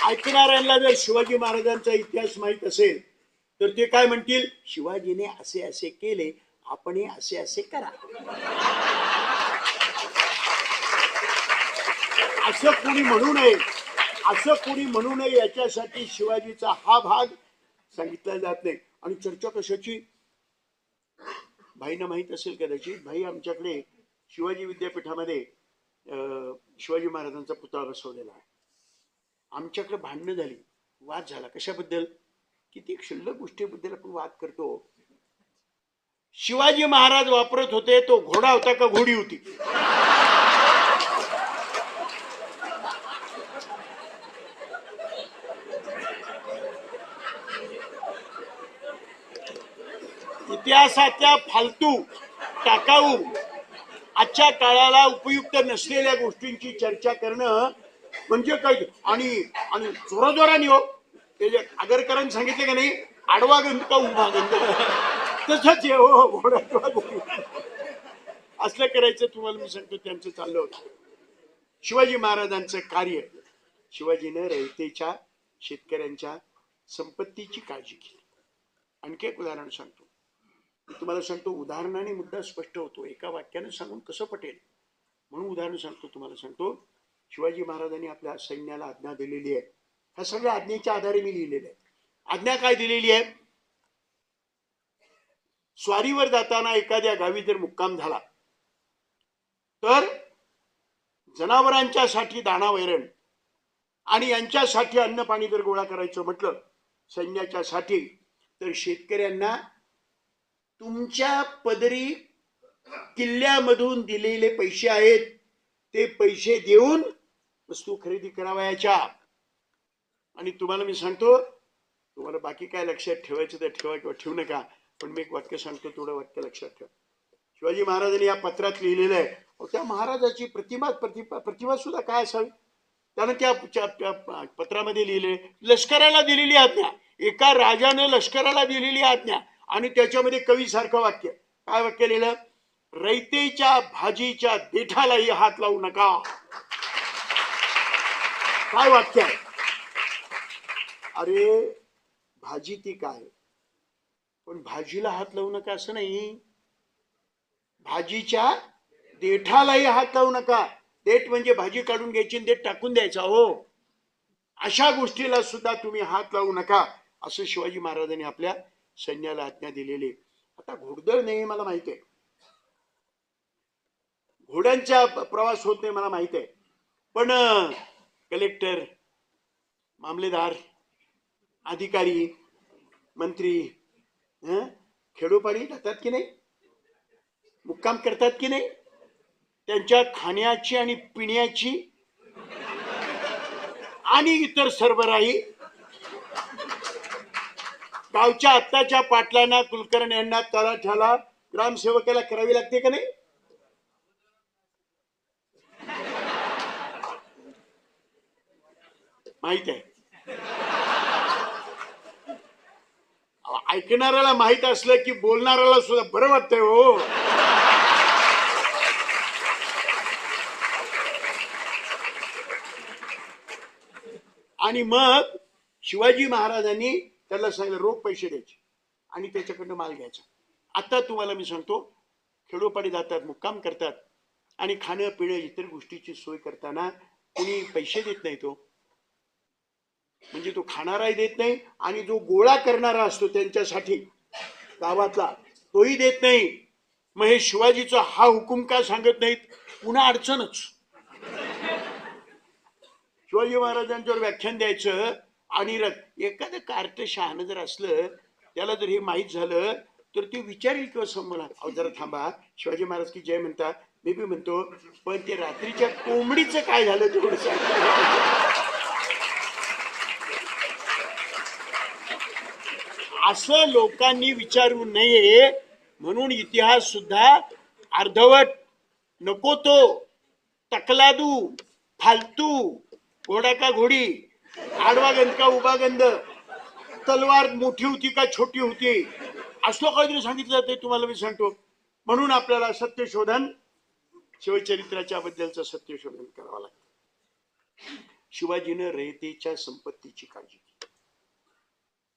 ऐकणाऱ्यांना जर शिवाजी महाराजांचा इतिहास माहित असेल तर ते काय म्हणतील, शिवाजीने असे असे केले, आपण असे असे करा. असं कोणी म्हणू नये, असं कोणी म्हणू नये याच्यासाठी शिवाजीचा हा भाग सांगितला जात नाही. आणि चर्चा कशाची? भाईंना माहित असेल कदाचित, भाई आमच्याकडे शिवाजी विद्यापीठामध्ये शिवाजी महाराजांचा पुतळा बसवलेला आहे. आमच्याकडे भांडणं झाली, वाद झाला. कशाबद्दल? किती क्षुल्लक गोष्टीबद्दल आपण वाद करतो. शिवाजी महाराज वापरत होते तो घोडा होता का घोडी होती? इतिहासाच्या फालतू, टाकाऊ, आजच्या काळाला उपयुक्त नसलेल्या गोष्टींची चर्चा करणं म्हणजे काय? आणि आणि जोराजोराने हो, ते जे आगरकरांनी सांगितले का नाही, आडवा गंध का उभा गंध, तसंच आहे हो. घोडा असलं करायचं. तुम्हाला मी सांगतो, त्यांचं चाललं होतं. शिवाजी महाराजांचं कार्य, शिवाजीनं रयतेच्या शेतकऱ्यांच्या संपत्तीची काळजी केली. आणखी एक उदाहरण सांगतो. मी तुम्हाला सांगतो, उदाहरणाने मुद्दा स्पष्ट होतो. एका वाक्यानं सांगून कसं पटेल म्हणून उदाहरण सांगतो. तुम्हाला सांगतो, शिवाजी महाराजांनी आपल्या सैन्याला आज्ञा दिलेली आहे. ह्या सगळ्या आज्ञेच्या आधारे मी लिहिलेलं आहे. आज्ञा काय दिलेली आहे? स्वारीवर जाताना एखाद्या गावी जर मुक्काम झाला तर जनावरांच्या साठी दाणा वैरण आणि यांच्यासाठी अन्न पाणी जर गोळा करायचं म्हटलं सैन्याच्या साठी, तर शेतकऱ्यांना तुमच्या पदरी किल्ल्यामधून दिलेले पैसे आहेत ते पैसे देऊन वस्तू खरेदी करावयाच्या. आणि तुम्हाला मी सांगतो, तुम्हाला बाकी काय लक्षात ठेवायचं तर ठेवा किंवा ठेवू नका, पण मी एक वाक्य सांगतो, तेवढं वाक्य लक्षात ठेवा. शिवाजी महाराजांनी या पत्रात लिहिलेलं आहे. त्या महाराजाची प्रतिमा सुद्धा काय असावी? त्यानं त्या पत्रामध्ये लिहिले, लष्कराला दिलेली आज्ञा, एका राजानं लष्कराला दिलेली आज्ञा. आणि त्याच्यामध्ये कवी सारखं वाक्य, काय वाक्य लिहिलं? रयतेच्या भाजीच्या देठालाही हात लावू नका. काय वाक्य आहे? अरे भाजी ती काय, पण भाजीला हात लावू नका असं नाही. भाजीच्या देठालाही हात लावू नका. देठ म्हणजे भाजी काढून घ्यायची, देठ टाकून द्यायचा. हो, अशा गोष्टीला सुद्धा तुम्ही हात लावू नका, असं शिवाजी महाराजांनी आपल्या सैन्याला आज्ञा दिलेली. आता घोडदळ नाही मला माहिती आहे, घोड्यांचा प्रवास होत नाही मला माहिती आहे, पण कलेक्टर, मामलेदार, अधिकारी, मंत्री खेडोपाडी जातात की नाही, मुक्काम करतात की नाही, त्यांच्या खाण्याची आणि पिण्याची आणि इतर सरबराही गावच्या आत्ताच्या पाटलांना, कुलकर्ण्यांना, तलाठ्याला, ग्रामसेवकाला करावी लागते का नाही? माहित आहे. ऐकणाऱ्याला माहित असलं की बोलणाऱ्याला सुद्धा बरं वाटतंय हो. आणि मग शिवाजी महाराजांनी त्याला सांगितलं रोख पैसे द्यायचे आणि त्याच्याकडनं माल घ्यायचा. आता तुम्हाला मी सांगतो, खेडोपाडी जातात, मुक्काम करतात आणि खाणं पिणं इतर गोष्टीची सोय करताना कुणी पैसे देत नाही. तो म्हणजे तो खाणाराही देत नाही आणि जो गोळा करणारा असतो त्यांच्यासाठी गावातला तोही देत नाही. मग हे शिवाजीचा हा हुकूम का सांगत नाहीत? पुन्हा अडचणच. शिवाजी महाराजांच्यावर व्याख्यान द्यायचं आणि एखादं कार्ट शहाणं जर असलं, त्याला जर हे माहीत झालं तर ते विचारेल किंवा समोर, अहो जरा थांबा, शिवाजी महाराज की जय म्हणता, मी बी म्हणतो, पण ते रात्रीच्या कोंबडीचं काय झालं तेवढं सांग. असं लोकांनी विचारू नये म्हणून इतिहास सुद्धा अर्धवट, नको तो, तकलादू, फालतू, घोडा का घोडी, आडवा गंध का उभा गंध, तलवार मोठी होती का छोटी होती, असं काहीतरी सांगितलं जाते. तुम्हाला मी सांगतो, म्हणून आपल्याला सत्यशोधन, शिवचरित्राच्या बद्दलचं सत्यशोधन करावं लागतं. शिवाजीनं रयतेच्या संपत्तीची काळजी केली,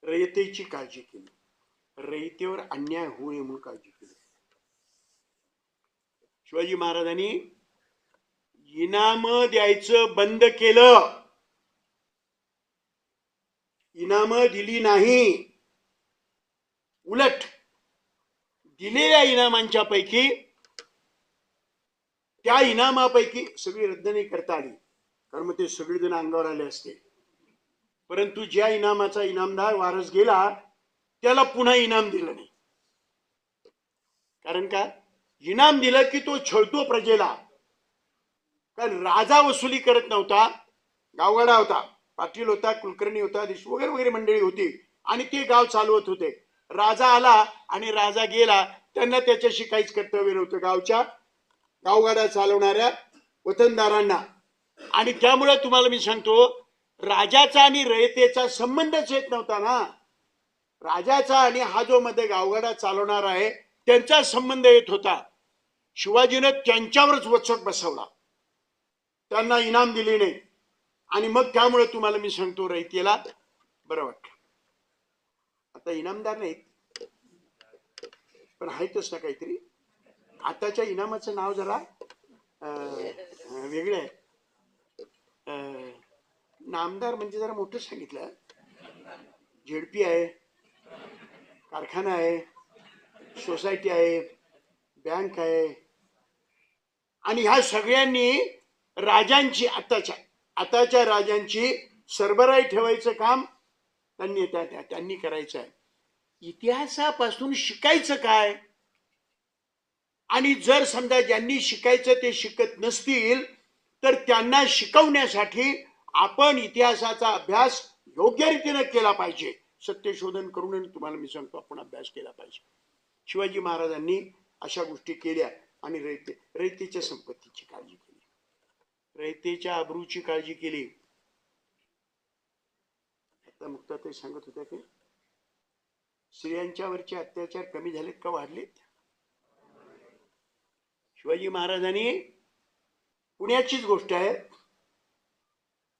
रयतेची काळजी केली, रयतेवर अन्याय होऊ नये म्हणून काळजी केली. शिवाजी महाराजांनी इनाम द्यायचं बंद केलं, इनाम दिली नाही. उलट दिलेल्या इनामांच्या पैकी, त्या इनामापैकी सगळी रद्द नाही करता आली, कारण मग ते सगळेजण अंगावर आले असते. परंतु ज्या इनामाचा इनामदार वारस गेला त्याला पुन्हा इनाम दिलं नाही. कारण का? इनाम दिलं की तो छळतो प्रजेला. कारण राजा वसुली करत नव्हता, गावगाडा होता, पाटील होता, कुलकर्णी होता, देशमुख वगैरे वगैरे मंडळी होती आणि ते गाव चालवत होते. राजा आला आणि राजा गेला, त्यांना त्याच्याशी काहीच कर्तव्य नव्हतं, गावच्या गावगाडा चालवणाऱ्या वतनदारांना. आणि त्यामुळे तुम्हाला मी सांगतो, राजाचा आणि रयतेचा संबंधच येत नव्हता ना. राजाचा आणि हा जो मध्ये गावगाडा चालवणार आहे त्यांचा संबंध येत होता. शिवाजीनं त्यांच्यावरच वचक बसवला, त्यांना इनाम दिली नाही. आणि मग त्यामुळे तुम्हाला मी सांगतो, रयतेला बरं वाटलं. आता इनामदार नाहीत पण आहेतच ना काहीतरी. आताच्या इनामाचं नाव जरा वेगळं आहे. नामदार म्हणजे जरा मोठं सांगितलं. झेडपी आहे, कारखाना आहे, सोसायटी आहे, बँक आहे. आणि ह्या सगळ्यांनी राजांची, आताच्या राजांची सरबराई ठेवायचं काम त्यांनी करायचं आहे. इतिहासापासून शिकायचं काय? आणि जर समजा ज्यांनी शिकायचं ते शिकत नसतील तर त्यांना शिकवण्यासाठी आपण इतिहासाचा अभ्यास योग्य रीतीने केला पाहिजे. सत्यशोधन करून तुम्हाला मी सांगतो, आपण अभ्यास केला पाहिजे. शिवाजी महाराजांनी अशा गोष्टी केल्या आणि रयतेच्या संपत्तीची काळजी केली, रयतेच्या अब्रूची काळजी केली. आता मुक्ताताई सांगत होत्या की स्त्रियांच्यावरचे अत्याचार कमी झालेत का वाढलेत? शिवाजी महाराजांनी, पुण्याचीच गोष्ट आहे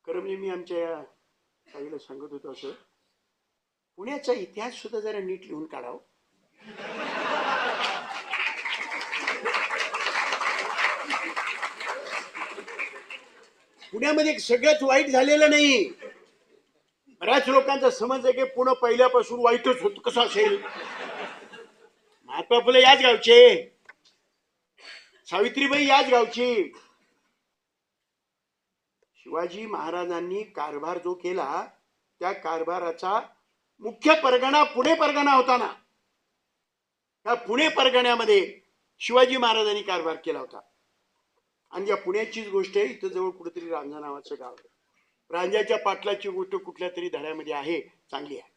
खरं म्हणजे, मी आमच्या ताईला सांगत होतो असं, पुण्याचा इतिहास सुद्धा जरा नीट लिहून काढावं. पुण्यामध्ये सगळ्यात वाईट झालेलं नाही. बऱ्याच लोकांचा समज आहे की पुणे पहिल्यापासून वाईटच होत, कसं असेल? महात्मा फुले याच गावचे, सावित्रीबाई याच गावची. शिवाजी महाराजांनी कारभार जो केला त्या कारभाराचा मुख्य परगणा पुणे परगणा होता ना. त्या पुणे परगण्यामध्ये शिवाजी महाराजांनी कारभार केला होता. आणि या पुण्याचीच गोष्ट आहे, इथं जवळ कुठेतरी रांजा नावाचं गाव आहे. रांजाच्या पाटलाची गोष्ट कुठल्या तरी धड्यामध्ये आहे, चांगली आहे.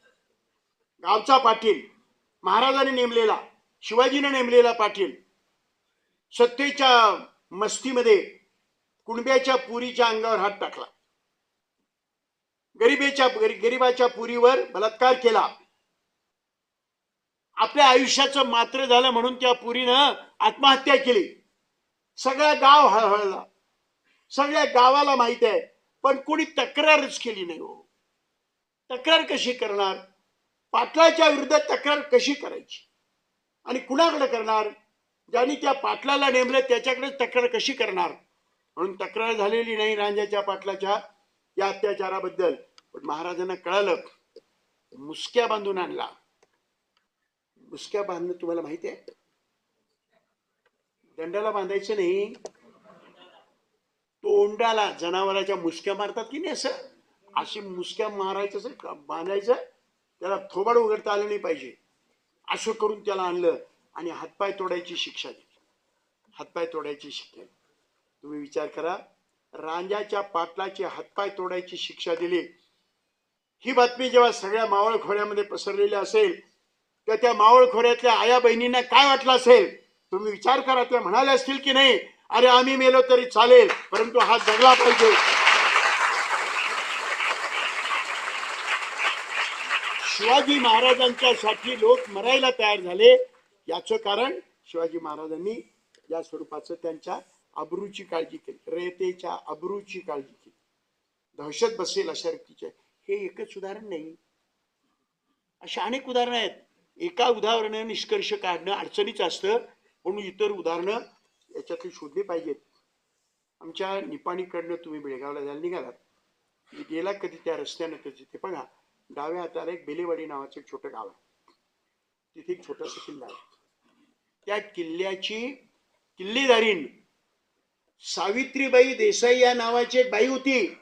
गावचा पाटील, महाराजांनी नेमलेला, शिवाजीने नेमलेला पाटील, सत्तेच्या मस्तीमध्ये कुणब्याच्या पुरीच्या अंगावर हात टाकला, गरीबाच्या पुरीवर बलात्कार केला. आपल्या आयुष्याचं मात्र झालं म्हणून त्या पुरीनं आत्महत्या केली. सगळा गाव हळहळला, सगळ्या गावाला माहित आहे, पण कोणी तक्रारच केली नाही. हो, तक्रार कशी करणार? पाटलाच्या विरुद्ध तक्रार कशी करायची आणि कुणाकडे करणार? ज्यांनी त्या पाटलाला नेमलं त्याच्याकडे तक्रार कशी करणार? म्हणून तक्रार झालेली नाही रांजाच्या पाटलाच्या या अत्याचाराबद्दल. पण महाराजांना कळालं, मुसक्या बांधून आणला. मुसक्या बांधणं तुम्हाला माहिती आहे? दंडाला बांधायचं नाही, तोंडाला जनावराच्या मुसक्या मारतात की नाही, असं अशी मुसक्या मारायचं, बांधायचं. त्याला थोबाड उघडता आलं नाही पाहिजे, असं करून त्याला आणलं आणि हातपाय तोडायची शिक्षा दिली. हातपाय तोडायची शिक्षा. तुम्ही विचार करा, रांजाच्या पाटलाचे हातपाय तोडायची शिक्षा दिली. ही बातमी जेव्हा सगळ्या मावळ खोऱ्यामध्ये पसरलेली असेल, तर त्या मावळ खोऱ्यातल्या आया बहिणींना काय वाटलं असेल? तुम्ही विचार करा. त्या म्हणाले असतील की नाही, अरे आम्ही मेलो तरी चालेल, परंतु हा जगला पाहिजे. शिवाजी महाराजांच्या साठी लोक मरायला तयार झाले. याचं कारण शिवाजी महाराजांनी या स्वरूपाचं त्यांच्या अब्रूची काळजी केली, रयतेच्या अब्रूची काळजी केली. दहशत बसेल अशा रीतीचे हे एकच उदाहरण नाही, अशा अनेक उदाहरणं आहेत. एका उदाहरणाने निष्कर्ष काढणं अडचणीच असतं, म्हणून इतर उदाहरणं याच्यातली शोधली पाहिजेत. आमच्या निपाणीकडनं तुम्ही बेळगावला जायला निघालात, गेला कधी त्या रस्त्यानं तर तिथे बघा, डाव्या हाताला एक बेलेवाडी नावाचं एक छोटं गाव आहे. तिथे एक छोटासा किल्ला आहे. त्या किल्ल्याची किल्लेदारीण सावित्रीबाई देसाई या नावाची एक बाई होती.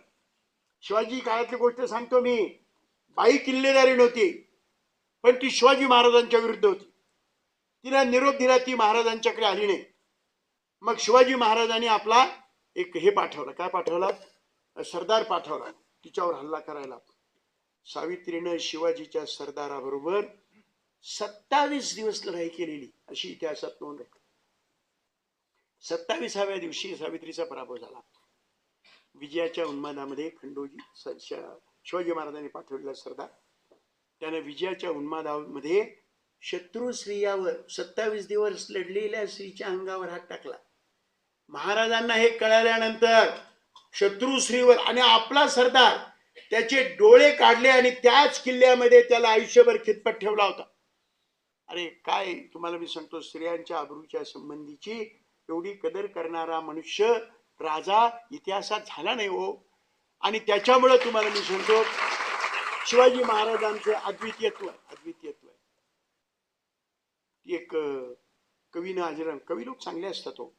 शिवाजी काळातली गोष्ट सांगतो मी. बाई किल्लेदारीण होती, पण ती शिवाजी महाराजांच्या विरुद्ध होती. तिला निरोप दिला, ती महाराजांच्याकडे आली नाही. मग शिवाजी महाराजांनी आपला एक हे पाठवला, काय पाठवला? सरदार पाठवला तिच्यावर हल्ला करायला. सावित्रीनं शिवाजीच्या सरदाराबरोबर 27 दिवस लढाई केलेली अशी इतिहासात नोंद आहे. 27व्या दिवशी सावित्रीचा पराभव झाला. विजयाच्या उन्मादामध्ये खंडोजी शिवाजी महाराजांनी पाठवलेला सरदार त्याने विजयाच्या उन्मादामध्ये शत्रू स्त्रियावर 27 दिवस लढलेल्या स्त्रीच्या अंगावर हात टाकला. महाराजांना हे कळाल्यानंतर शत्रू स्त्रीवर आणि आपला सरदार त्याचे डोळे काढले आणि त्याच किल्ल्यामध्ये त्याला आयुष्यभर खितपत ठेवला होता. अरे काय तुम्हाला मी सांगतो, स्त्रियांच्या अब्रूच्या संबंधीची एवढी कदर करणारा मनुष्य राजा इतिहासात झाला नाही हो. आणि त्याच्यामुळे तुम्हाला मी सांगतो, शिवाजी महाराजांचं अद्वितीयत्व अद्वितीयत्व आहे. ती एक कवीनं आजरंग, कवी लोक चांगले असतात हो.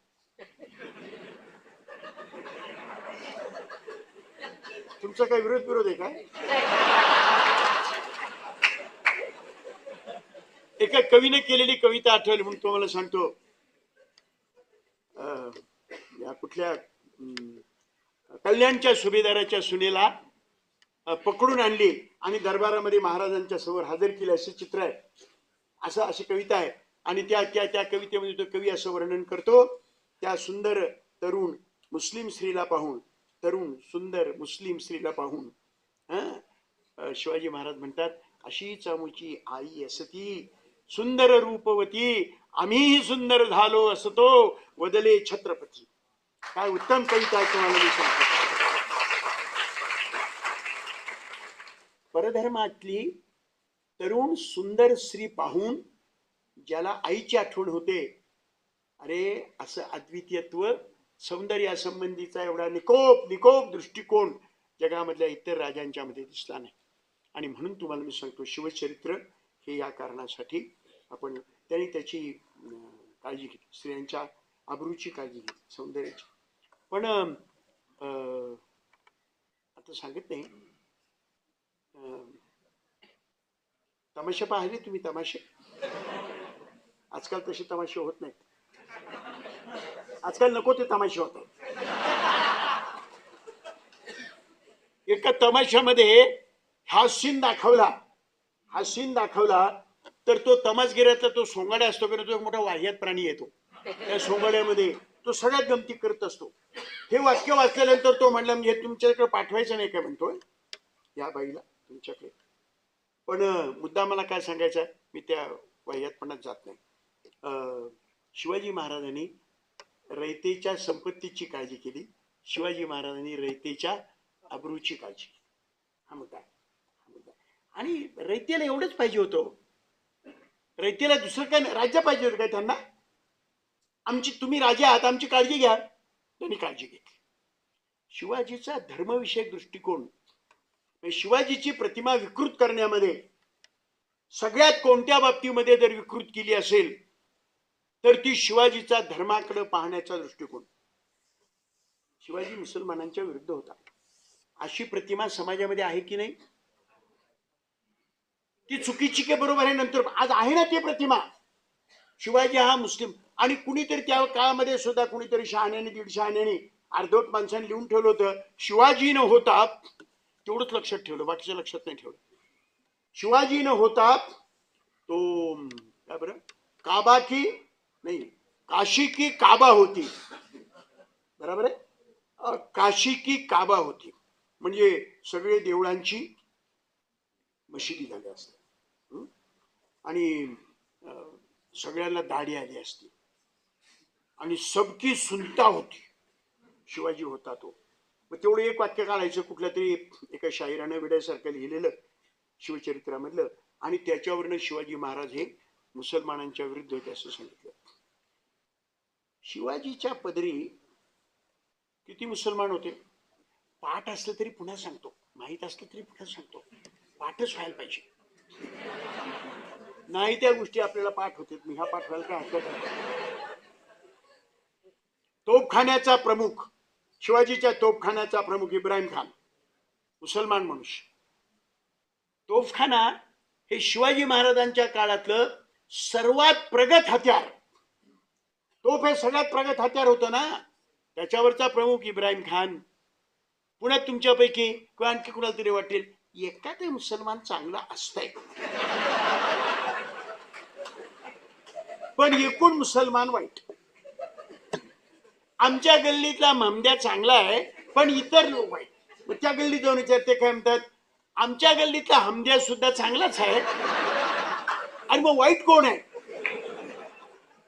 तुमचा काय विरोध आहे काय? एका कवीने केलेली कविता आठवली म्हणून तुम्हाला सांगतो. या कुठल्या कल्याणच्या सुभेदाराच्या सुनेला पकडून आणली आणि दरबारामध्ये महाराजांच्या समोर हजर केले असे चित्र आहे. असं अशी कविता आहे. आणि त्या कवितेमध्ये तो कवी असं वर्णन करतो, त्या सुंदर तरुण मुस्लिम स्त्रीला पाहून, तरुण सुंदर मुस्लिम स्त्रीला पाहून शिवाजी महाराज म्हणतात, अशीच आमुची आई असती सुंदर रूपवती, आम्हीही सुंदर झालो असतो वदले छत्रपती. काय उत्तम कविता आहे तुम्हाला मी सांगतो. परधर्मातली तरुण सुंदर स्त्री पाहून ज्याला आईची आठवण होते, अरे असं अद्वितीयत्व सौंदर्यासंबंधीचा एवढा निकोप दृष्टिकोन जगामधल्या इतर राजांच्या मध्ये दिसला नाही. आणि म्हणून तुम्हाला मी सांगतो, शिवचरित्र हे या कारणासाठी आपण त्यांनी त्याची काळजी घेतली, स्त्रियांच्या अब्रूची काळजी घेतली, सौंदर्याची. पण आता सांगत नाही, तमाशे पाहिले तुम्ही? तमाशे आजकाल तसे तमाशे होत नाहीत. आजकाल नको ते तमाशे होतात. एका तमाशामध्ये हा सीन दाखवला तर तो तमाशगिऱ्यातला तो सोंगाड्या असतो की तो एक मोठा वाह्यात प्राणी येतो. त्या सोंगाड्यामध्ये तो सगळ्यात गमती करत असतो. हे वाक्य वाचल्यानंतर तो म्हणला, म्हणजे तुमच्याकडे पाठवायचं नाही काय म्हणतोय या बाईला तुमच्याकडे. पण मुद्दा मला काय सांगायचा, मी त्या वाह्यातपणात जात नाही. शिवाजी महाराजांनी रयतेच्या संपत्तीची काळजी केली, शिवाजी महाराजांनी रयतेच्या अब्रूची काळजी केली. हा मुद्दा आहे, हा मुद्दा आहे. आणि रयतेला एवढंच पाहिजे होतं, रयतेला दुसरं काय राज्य पाहिजे होतं काय त्यांना? आमची तुम्ही राजे आहात, आमची काळजी घ्या. त्यांनी काळजी घेतली. शिवाजीचा धर्मविषयक दृष्टिकोन, शिवाजीची प्रतिमा विकृत करण्यामध्ये सगळ्यात कोणत्या बाबतीमध्ये जर विकृत केली असेल तर ती शिवाजीचा धर्माकडे पाहण्याचा दृष्टिकोन. शिवाजी मुसलमानांच्या विरुद्ध होता अशी प्रतिमा समाजामध्ये आहे की नाही? ती चुकीची के बरोबर आहे? नंतर आज आहे ना ती प्रतिमा. शिवाजी हा मुस्लिम, आणि कुणीतरी त्या काळामध्ये सुद्धा कुणीतरी शहाण्याने दीड शहाण्याने अर्धवट माणसाने लिहून ठेवलं होतं, शिवाजी न होता, तेवढंच लक्षात ठेवलं, बाकीचं लक्षात नाही ठेवलं. शिवाजी न होता तो काय बरं, काबा की नाही, काशी की काबा होती, बरोबर आहे, काशी की काबा होती, म्हणजे सगळे देवळांची मशिदी झाली असते आणि सगळ्यांना दाढी आली असती आणि सबकी सुनता होती. शिवाजी होता तो. मग तेवढं एक वाक्य काढायचं कुठल्या तरी एका शाहिरानं विड्यासारखं लिहिलेलं शिवचरित्रामधलं, आणि त्याच्यावरनं शिवाजी महाराज हे मुसलमानांच्या विरुद्ध होते असं सांगितलं. शिवाजीच्या पदरी किती मुसलमान होते? पाठ असलं तरी पुन्हा सांगतो, माहीत असलं तरी पुन्हा सांगतो, पाठच व्हायला पाहिजे. नाही त्या गोष्टी आपल्याला पाठ होते, मी ह्या पाठ व्हायला काय हरकत नाही. तोफखान्याचा प्रमुख, शिवाजीच्या तोफखान्याचा प्रमुख इब्राहिम खान, मुसलमान मनुष्य. तोफखाना हे शिवाजी महाराजांच्या काळातलं सर्वात प्रगत हत्यार. तोफ हे सगळ्यात प्रगत हत्यार होतं ना, त्याच्यावरचा प्रमुख इब्राहिम खान. पुन्हा तुमच्यापैकी किंवा आणखी कुणाला तरी वाटेल एखादे मुसलमान चांगला असतंय, पण एकूण मुसलमान वाईट. आमच्या गल्लीतला ममद्या चांगला आहे पण इतर लोक वाईट. मग त्या गल्लीत जाऊन विचारते काय म्हणतात, आमच्या गल्लीतला हमद्या सुद्धा चांगलाच आहे आणि मग वाईट कोण आहे?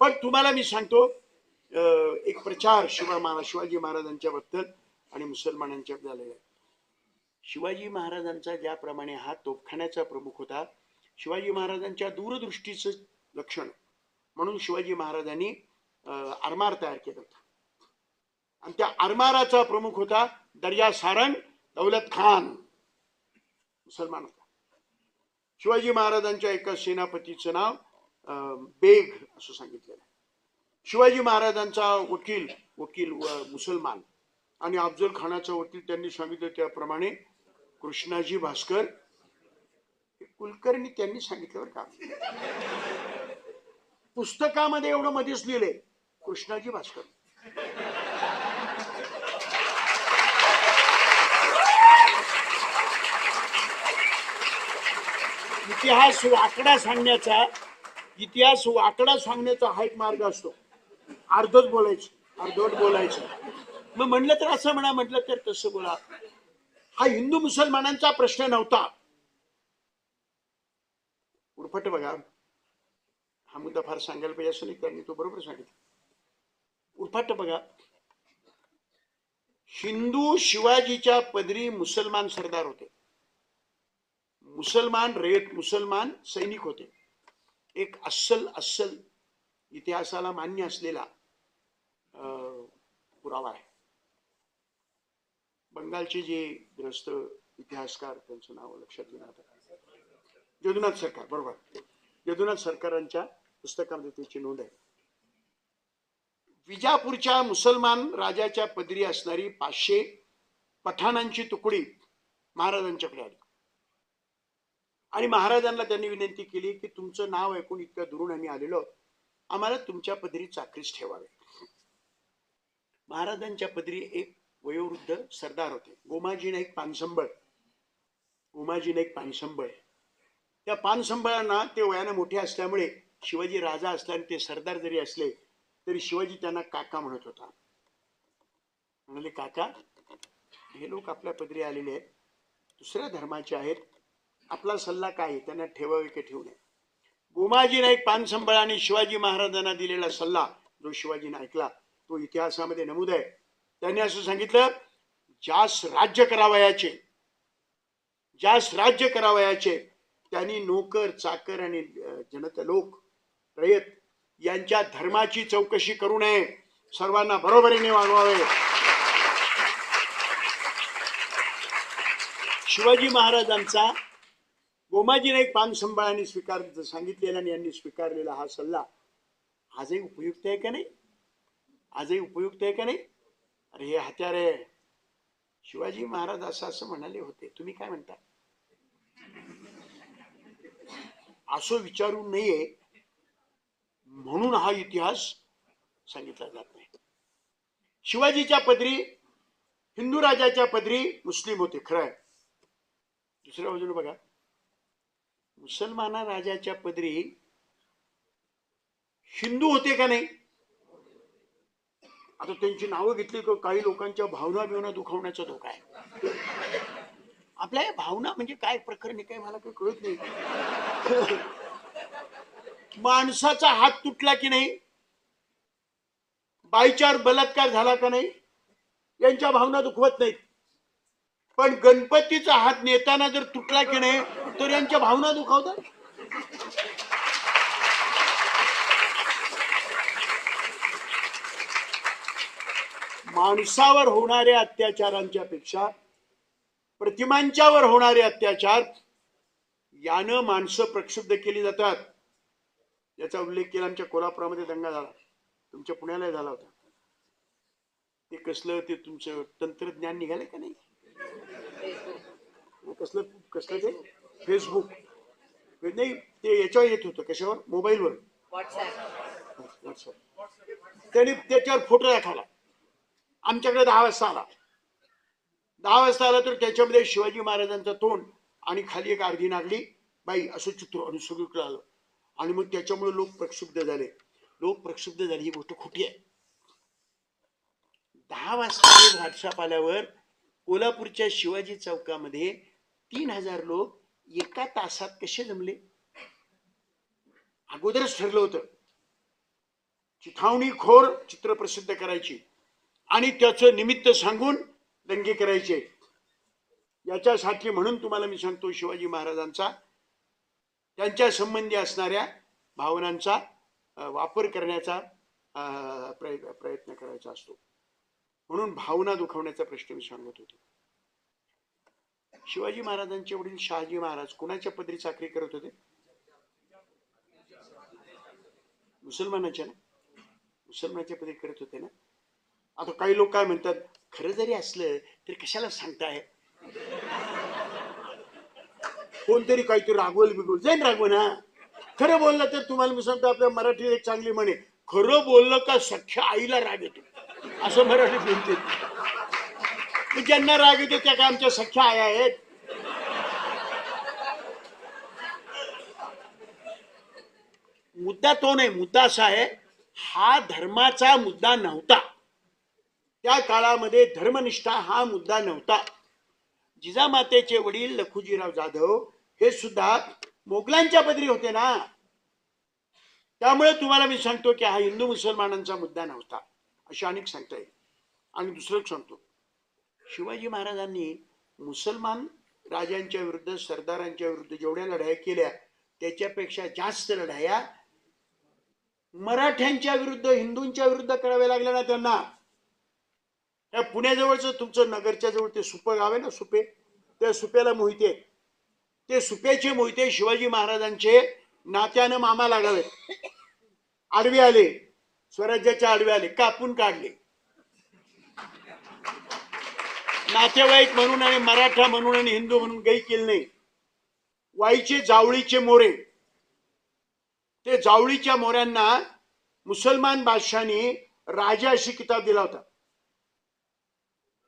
पण तुम्हाला मी सांगतो, एक प्रचार शिवाजी महाराजांच्या बद्दल आणि मुसलमानांच्या झालेला आहे. शिवाजी महाराजांचा ज्याप्रमाणे हा तोफखान्याचा प्रमुख होता, शिवाजी महाराजांच्या दूरदृष्टीचं लक्षण म्हणून शिवाजी महाराजांनी आरमार तयार केला होता, आणि त्या आरमाराचा प्रमुख होता दर्या सारंग दौलत खान, मुसलमान होता. शिवाजी महाराजांच्या एका सेनापतीचं नाव बेग असं सांगितलेलं आहे. शिवाजी महाराजांचा वकील मुसलमान, आणि अफजल खानाचा वकील त्यांनी सांगितलं त्याप्रमाणे कृष्णाजी भास्कर. कुलकर्णी त्यांनी सांगितलं बरं का, पुस्तकामध्ये एवढं मध्येच लिहिलंय कृष्णाजी भास्कर. इतिहास वाकडा सांगण्याचा हा एक मार्ग असतो. अर्धवट बोलायचं. मग म्हणलं तर असं म्हणा, म्हटलं तर तसं बोला. हा हिंदू मुसलमानांचा प्रश्न नव्हता. उरफट बघा, हा मुद्दा फार सांगायला पाहिजे असं नाही, त्यांनी तो बरोबर सांगितलं. उरफट बघा, हिंदू शिवाजीच्या पदरी मुसलमान सरदार होते, मुसलमान सैनिक होते. एक अस्सल इतिहासाला मान्य असलेला पुरावा आहे. बंगालचे जे ग्रस्त इतिहासकार, त्यांचं नाव लक्षात येणार, यदुनाथ सरकार, बरोबर, यदुनाथ सरकारांच्या पुस्तकामध्ये त्याची नोंद आहे. विजापूरच्या मुसलमान राजाच्या पदरी असणारी 500 पठाणांची तुकडी महाराजांच्याकडे आली आणि महाराजांना त्यांनी विनंती केली की तुमचं नाव ऐकून इतक्या दुरून आम्ही आलेलो, आम्हाला तुमच्या पदरी चाकरीस ठेवावे. महाराजांच्या पदरी एक वयोवृद्ध सरदार होते, गोमाजी नाईक पानसंबळ. त्या पानसंबळांना ते वयाने मोठे असल्यामुळे शिवाजी राजा असला आणि ते सरदार जरी असले तरी शिवाजी त्यांना काका म्हणत होता. म्हणाले, काका, हे लोक आपल्या पदरी आलेले आहेत, दुसऱ्या धर्माचे आहेत, आपला सल्ला काय, त्यांना ठेवावे की ठेवू नये? गोमाजी नाईक पानसंबळ आणि शिवाजी महाराजांना दिलेला सल्ला जो शिवाजीने ऐकला तो इतिहासामध्ये नमूद आहे. त्यांनी असं सांगितलं, ज्यास राज्य करावयाचे, ज्यास राज्य करावयाचे त्यांनी नोकर चाकर आणि जनता लोक रयत यांच्या धर्माची चौकशी करू नये, सर्वांना बरोबरीने वागवावे. शिवाजी महाराजांचा गोमाजी नाईक पानसंबळांनी सांगितलेला आणि यांनी स्वीकारलेला हा सल्ला आजही उपयुक्त आहे का नाही? आजही उपयुक्त आहे का नाही? अरे हे हत्यारे शिवाजी महाराज असं म्हणाले होते, तुम्ही काय म्हणता? असं विचारू नये म्हणून हा इतिहास सांगितला जात नाही. शिवाजीच्या पदरी, हिंदू राजाच्या पदरी मुस्लिम होते, खरं आहे. दुसऱ्या बाजूने बघा, मुसलमान राजाच्या पदरी हिंदू होते का नाही? आता त्यांची नावं घेतली की काही लोकांच्या भावना दुखावण्याचा धोका आहे. आपल्या भावना म्हणजे काय प्रकरण काय मला काही कळत नाही. माणसाचा हात तुटला की नाही, बाईच्यावर बलात्कार झाला का नाही, यांच्या भावना दुखवत नाहीत. पण गणपतीचा हात नेताना जर तुटला की नाही तर यांच्या भावना दुखावतात. माणसावर होणाऱ्या अत्याचारांच्या पेक्षा प्रतिमांच्यावर होणारे अत्याचार यानं माणसं प्रक्षुब्ध केली जातात. याचा उल्लेख केला आमच्या कोल्हापुरामध्ये दंगा झाला, तुमच्या पुण्याला झाला होता. ते कसलं ते तुमचं तंत्रज्ञान निघाले का नाही? कसलं कसलं ते फेसबुक नाही, ते याच्यावर येत होतं, कशावर? मोबाईलवर, व्हॉट्सअप. त्यांनी त्याच्यावर फोटो दाखवला. आमच्याकडे 10 वाजता आला. 10 वाजता आला तर त्याच्यामध्ये शिवाजी महाराजांचं तोंड आणि खाली एक अर्धी नागली बाई असं चित्र आणि सगळीकडे आलं. आणि मग त्याच्यामुळे लोक प्रक्षुब्ध झाले. ही गोष्ट खोटी आहे. 10 वाजता व्हॉट्सअप आल्यावर कोल्हापूरच्या शिवाजी चौकामध्ये 3000 लोक एका तासात कसे जमले? अगोदरच ठरलं होतं चिथावणीखोर चित्र प्रसिद्ध करायची आणि त्याचं निमित्त सांगून दंगे करायचे. याच्यासाठी म्हणून तुम्हाला मी सांगतो, शिवाजी महाराजांचा त्यांच्या संबंधी असणाऱ्या भावनांचा वापर करण्याचा प्रयत्न करायचा असतो. म्हणून भावना दुखवण्याचा प्रश्न मी सांगत होतो. शिवाजी महाराजांचे वडील शहाजी महाराज कोणाच्या पदरी चाकरी करत होते? मुसलमानाच्या ना, मुसलमानाच्या पदरी करत होते ना. आता काही लोक काय म्हणतात, खरं जरी असलं तरी कशाला सांगताय? कोणतरी काहीतरी रागवल बिगवल जाईन, रागव ना. खरं बोललं तर तुम्हाला मी सांगतो, आपल्या मराठीत एक चांगली म्हणे, खरं बोललं का सख्या आईला राग येतो, असं मराठीत म्हणते. ज्यांना राग येतो त्या काय आमच्या सख्या आया आहेत? मुद्दा तो नाही. मुद्दा असा आहे, हा धर्माचा मुद्दा नव्हता. त्या काळामध्ये धर्मनिष्ठा हा मुद्दा नव्हता. जिजामातेचे वडील लखुजीराव जाधव हे सुद्धा मोगलांच्या पदरी होते ना. त्यामुळे तुम्हाला मी सांगतो की हा हिंदू मुसलमानांचा मुद्दा नव्हता, अशी अनेक सांगता येईल. आणि दुसरं सांगतो, शिवाजी महाराजांनी मुसलमान राजांच्या विरुद्ध, सरदारांच्या विरुद्ध जेवढ्या लढाया केल्या त्याच्यापेक्षा जास्त लढाया मराठ्यांच्या विरुद्ध, हिंदूंच्या विरुद्ध कराव्या लागल्या ना त्यांना. त्या पुण्याजवळचं तुमचं नगरच्या जवळ ते सुपे गाव आहे ना, सुपे, त्या सुप्याला मोहिते, ते सुप्याचे मोहिते शिवाजी महाराजांचे नात्यानं मामा लागावेत. आडवे आले, स्वराज्याच्या आडवे आले, कापून काढले. नातेवाईक म्हणून आणि मराठा म्हणून आणि हिंदू म्हणून गाई केली नाही. वाईचे जावळीचे मोरे, ते जावळीच्या मोऱ्यांना मुसलमान बादशाहाने राजा अशी किताब दिला होता.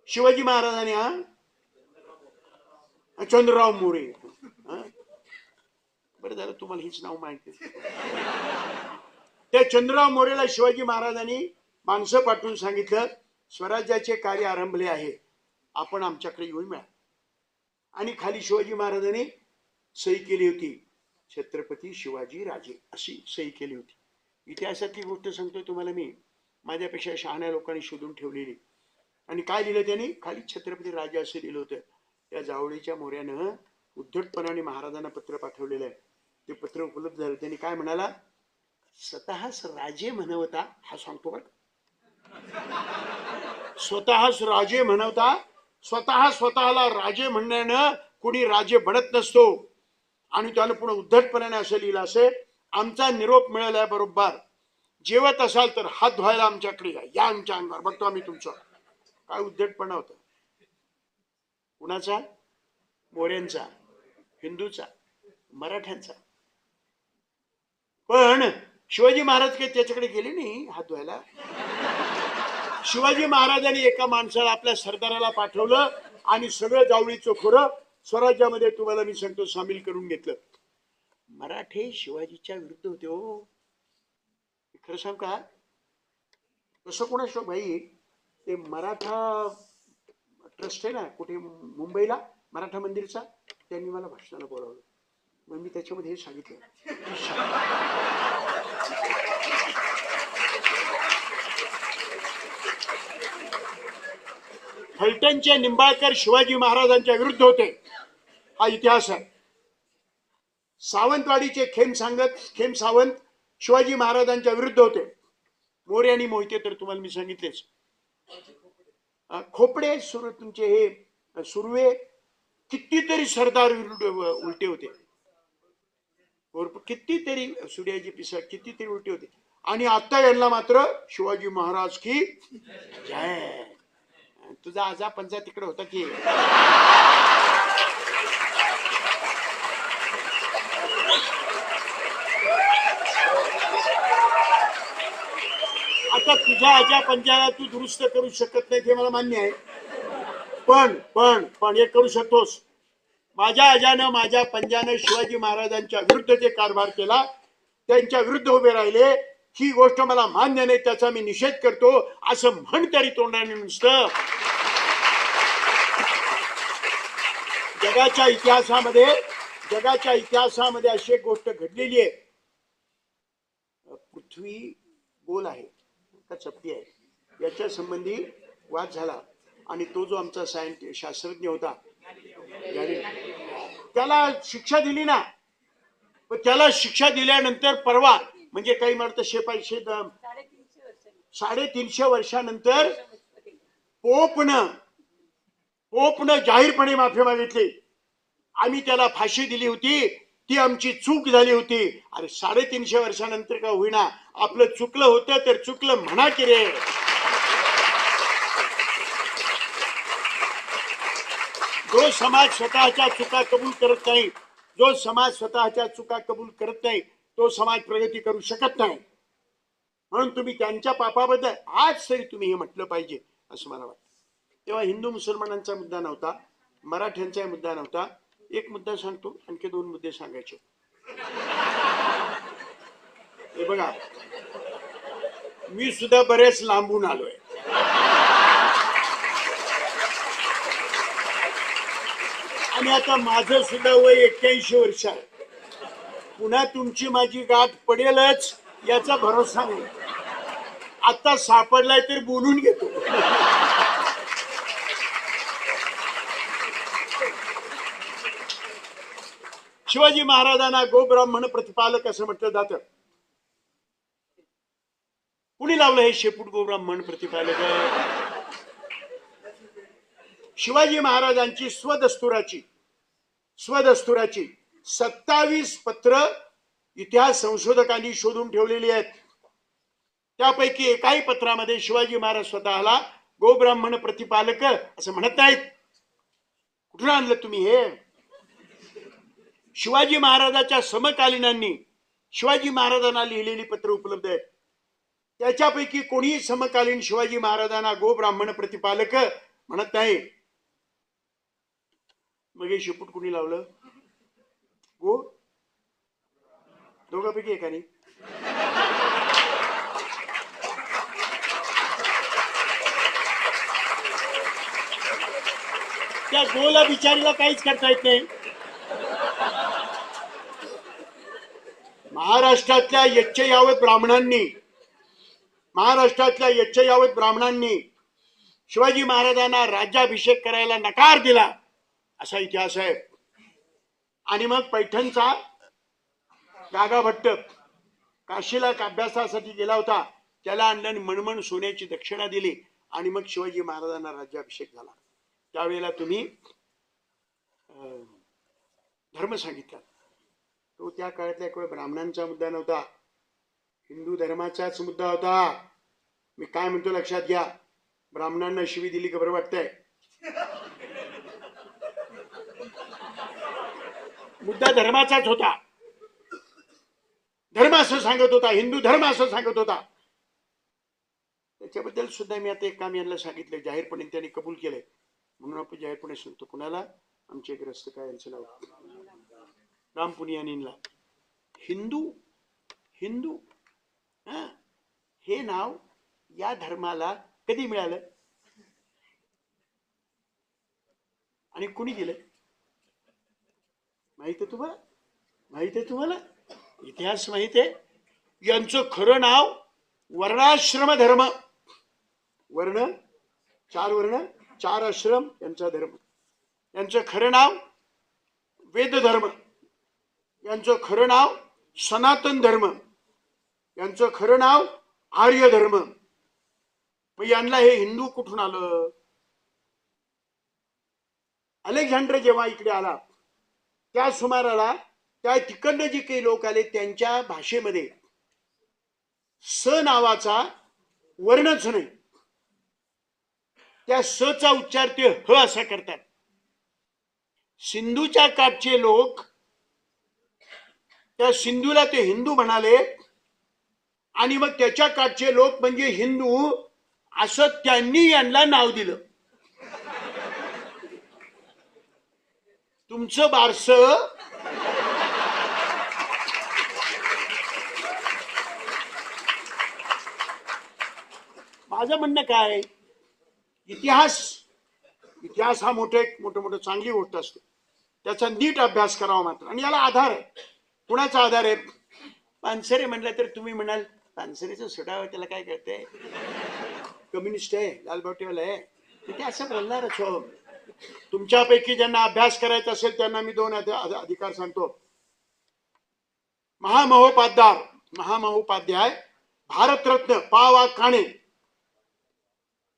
शिवाजी महाराजांनी चंद्रराव मोरे, बरं झालं तुम्हाला हीच नाव माहिती. त्या चंद्रराव मोरेला शिवाजी महाराजांनी माणसं पाठवून सांगितलं, स्वराज्याचे कार्य आरंभले आहे, आपण आमच्याकडे येऊन मिळा. आणि खाली शिवाजी महाराजांनी सही केली होती, छत्रपती शिवाजी राजे अशी सही केली होती. इतिहासातली गोष्ट सांगतोय तुम्हाला मी, माझ्यापेक्षा शहाण्या लोकांनी शोधून ठेवलेली. आणि काय लिहिलं त्यांनी? खाली छत्रपती राजे असं लिहिलं होतं. त्या जावळीच्या मोऱ्यानं उद्धटपणाने महाराजांना पत्र पाठवलेलं आहे. ते पत्र उपलब्ध झालं. त्यांनी काय म्हणाला? स्वतःच राजे म्हणवता, हा सांगतो बरं, स्वतःच राजे म्हणवता, स्वतःला राजे म्हणण्यानं कोणी राजे बनत नसतो. आणि त्यानं पुढे उद्धटपणाने असं लिहिलं असेल, आमचा निरोप मिळाल्याबरोबर जेवत असाल तर हात धुवायला आमच्याकडे या आमच्या अंगावर, बघतो आम्ही तुमचं. काय उद्धटपणा होता कुणाचा? मोऱ्यांचा, हिंदूचा, मराठ्यांचा. पण शिवाजी महाराज काही त्याच्याकडे गेले नाही हात धुवायला. शिवाजी महाराजांनी एका माणसाला, आपल्या सरदाराला पाठवलं आणि सगळं जावळीचं खोरं स्वराज्यामध्ये तुम्हाला मी सांगतो सामील करून घेतलं. मराठे शिवाजीच्या विरुद्ध होते हो. खरं सांग का? कसं कोणाच भाई, ते मराठा ट्रस्ट आहे ना कुठे मुंबईला, मराठा मंदिरचा, त्यांनी मला भाषणाला बोलावलं. मग मी त्याच्यामध्ये हे सांगितलं, फलटणचे निंबाळकर शिवाजी महाराजांच्या विरुद्ध होते, हा इतिहास आहे. सावंतवाडीचे खेम सावंत शिवाजी महाराजांच्या विरुद्ध होते. मोरे आणि मोहिते तर तुम्हाला मी सांगितलेच. खोपडे तुमचे हे सुर्वे, कितीतरी सरदार विरुद्ध उलटे होते. कितीतरी सूर्याजी पिसा, कितीतरी उलटे होते. आणि आता यांना मात्र शिवाजी महाराज की जय. तुझा आजा पंजा तिकडे होता की. आता तुझ्या आजा पंजाला तू दुरुस्त करू शकत नाही, ते मला मान्य आहे. पण एक करू शकतोस. माझ्या आजानं, माझ्या पंजानं शिवाजी महाराजांच्या विरुद्ध जे कारभार केला, त्यांच्या विरुद्ध उभे राहिले, ही गोष्ट मला मान्य नाही, त्याचा मी निषेध करतो असं म्हण तरी तोंडाने नुसतं. जगाच्या इतिहासामध्ये अशी एक गोष्ट घडलेली आहे. पृथ्वी गोल आहे का चपटी आहे याच्या संबंधी वाद झाला. आणि तो जो आमचा शास्त्रज्ञ होता, त्याला शिक्षा दिली ना. पण त्याला शिक्षा दिल्यानंतर परवा, म्हणजे काही म्हणत 350 वर्षानंतर पोपनं जाहीरपणे माफी मागितली. आम्ही त्याला फाशी दिली होती, ती आमची चूक झाली होती. अरे 350 वर्षानंतर का होईना, आपलं चुकलं होतं तर चुकलं म्हणा की रे. जो समाज स्वतःच्या चुका कबूल करत नाही, तो समाज प्रगती करू शकत नाही. म्हणून तुम्ही त्यांच्या पापाबद्दल आज तरी तुम्ही हे म्हटलं पाहिजे असं मला वाटतं. तेव्हा हिंदू मुसलमानांचा मुद्दा नव्हता, मराठ्यांचा मुद्दा नव्हता. एक मुद्दा सांगतो, आणखी 2 मुद्दे सांगायचे. हे बघा, मी सुद्धा बरेच लांबून आलोय. आणि आता माझं सुद्धा वय 81 वर्ष आहे. पुन्हा तुमची माझी गाठ पडेलच याचा भरोसा नाही. आता सापडलाय तर बोलून घेतो. शिवाजी महाराजांना गोब्राह्मण प्रतिपालक असं म्हटलं जातं. कुणी लावलं हे शेपूट गोब्राह्मण प्रतिपालक? शिवाजी महाराजांची स्वदस्तुराची 27 पत्र इतिहास संशोधकांनी शोधून ठेवलेली आहेत. त्यापैकी एकाही पत्रामध्ये शिवाजी महाराज स्वतःला गोब्राह्मण प्रतिपालक असं म्हणत नाहीत. कुठून आणलं तुम्ही हे? शिवाजी महाराजांच्या समकालीनांनी शिवाजी महाराजांना लिहिलेली पत्र उपलब्ध आहेत. त्याच्यापैकी कोणीही समकालीन शिवाजी महाराजांना गोब्राह्मण प्रतिपालक म्हणत नाही. मग हे शेपूट कुणी लावलं? गो दोघांपैकी एकाने. त्या गोला बिचारीला काहीच करता येत नाही. महाराष्ट्रातल्या यच्चयावत ब्राह्मणांनी शिवाजी महाराजांना राज्याभिषेक करायला नकार दिला असा इतिहास आहे. आणि मग पैठणचा गागा भट्ट काशीला अभ्यासासाठी गेला होता, त्याला आणलं आणि मनमन सोन्याची दक्षिणा दिली आणि मग शिवाजी महाराजांना राज्याभिषेक झाला. त्यावेळेला तुम्ही धर्म सांगितला. तो त्या काळातल्या केवळ ब्राह्मणांचा मुद्दा नव्हता, हिंदू धर्माचाच मुद्दा होता. मी काय म्हणतो लक्षात घ्या. ब्राह्मणांना शिवी दिली का बरं वाटतंय? मुद्दा धर्माचाच होता. धर्म असं सांगत होता, हिंदू धर्म असं सांगत होता. त्याच्याबद्दल सुद्धा मी आता एक काम यांना सांगितलं, जाहीरपणे त्यांनी कबूल केलंय, म्हणून आपण जाहीरपणे सांगतो. कुणाला? आमचे ग्रस्त काय यांचं नाव राम पुनियानींना. हिंदू हे नाव या धर्माला कधी मिळालं आणि कुणी दिलं माहित आहे तुम्हाला? माहित आहे तुम्हाला? इतिहास माहित आहे? यांचं खरं नाव वर्णाश्रम धर्म. वर्ण, 4 वर्ण 4 आश्रम यांचा धर्म. यांचं खरं नाव वेद धर्म. यांचं खरं नाव सनातन धर्म. यांचं खरं नाव आर्य धर्म. मग यांना हे हिंदू कुठून आलं? अलेक्झांडर जेव्हा इकडे आला त्या सुमाराला त्या तिकडनं जे काही लोक आले त्यांच्या भाषेमध्ये स नावाचा वर्णच नाही. त्या स चा उच्चार ते ह असा करतात. सिंधूच्या काठचे लोक त्या सिंधूला ते हिंदू म्हणाले आणि मग त्याच्या काठचे लोक म्हणजे हिंदू असं त्यांनी यांना नाव दिलं. तुमचं बारसं माझं म्हणणं काय, इतिहास हा मोठं चांगली गोष्ट असते. त्याचा नीट अभ्यास करावा मात्र. आणि याला आधार आहे. कुणाचा आधार आहे? पानसरे म्हणलं तर तुम्ही म्हणाल पानसरेचं सोडावं, त्याला काय कळतंय, कम्युनिस्ट आहे, लालबावटीवाला आहे, ते असं बोलणारच हो. तुमच्यापैकी ज्यांना अभ्यास करायचा असेल त्यांना मी 2 अधिकार सांगतो. महामहोपाध्याय भारतरत्न पा.वा. काणे,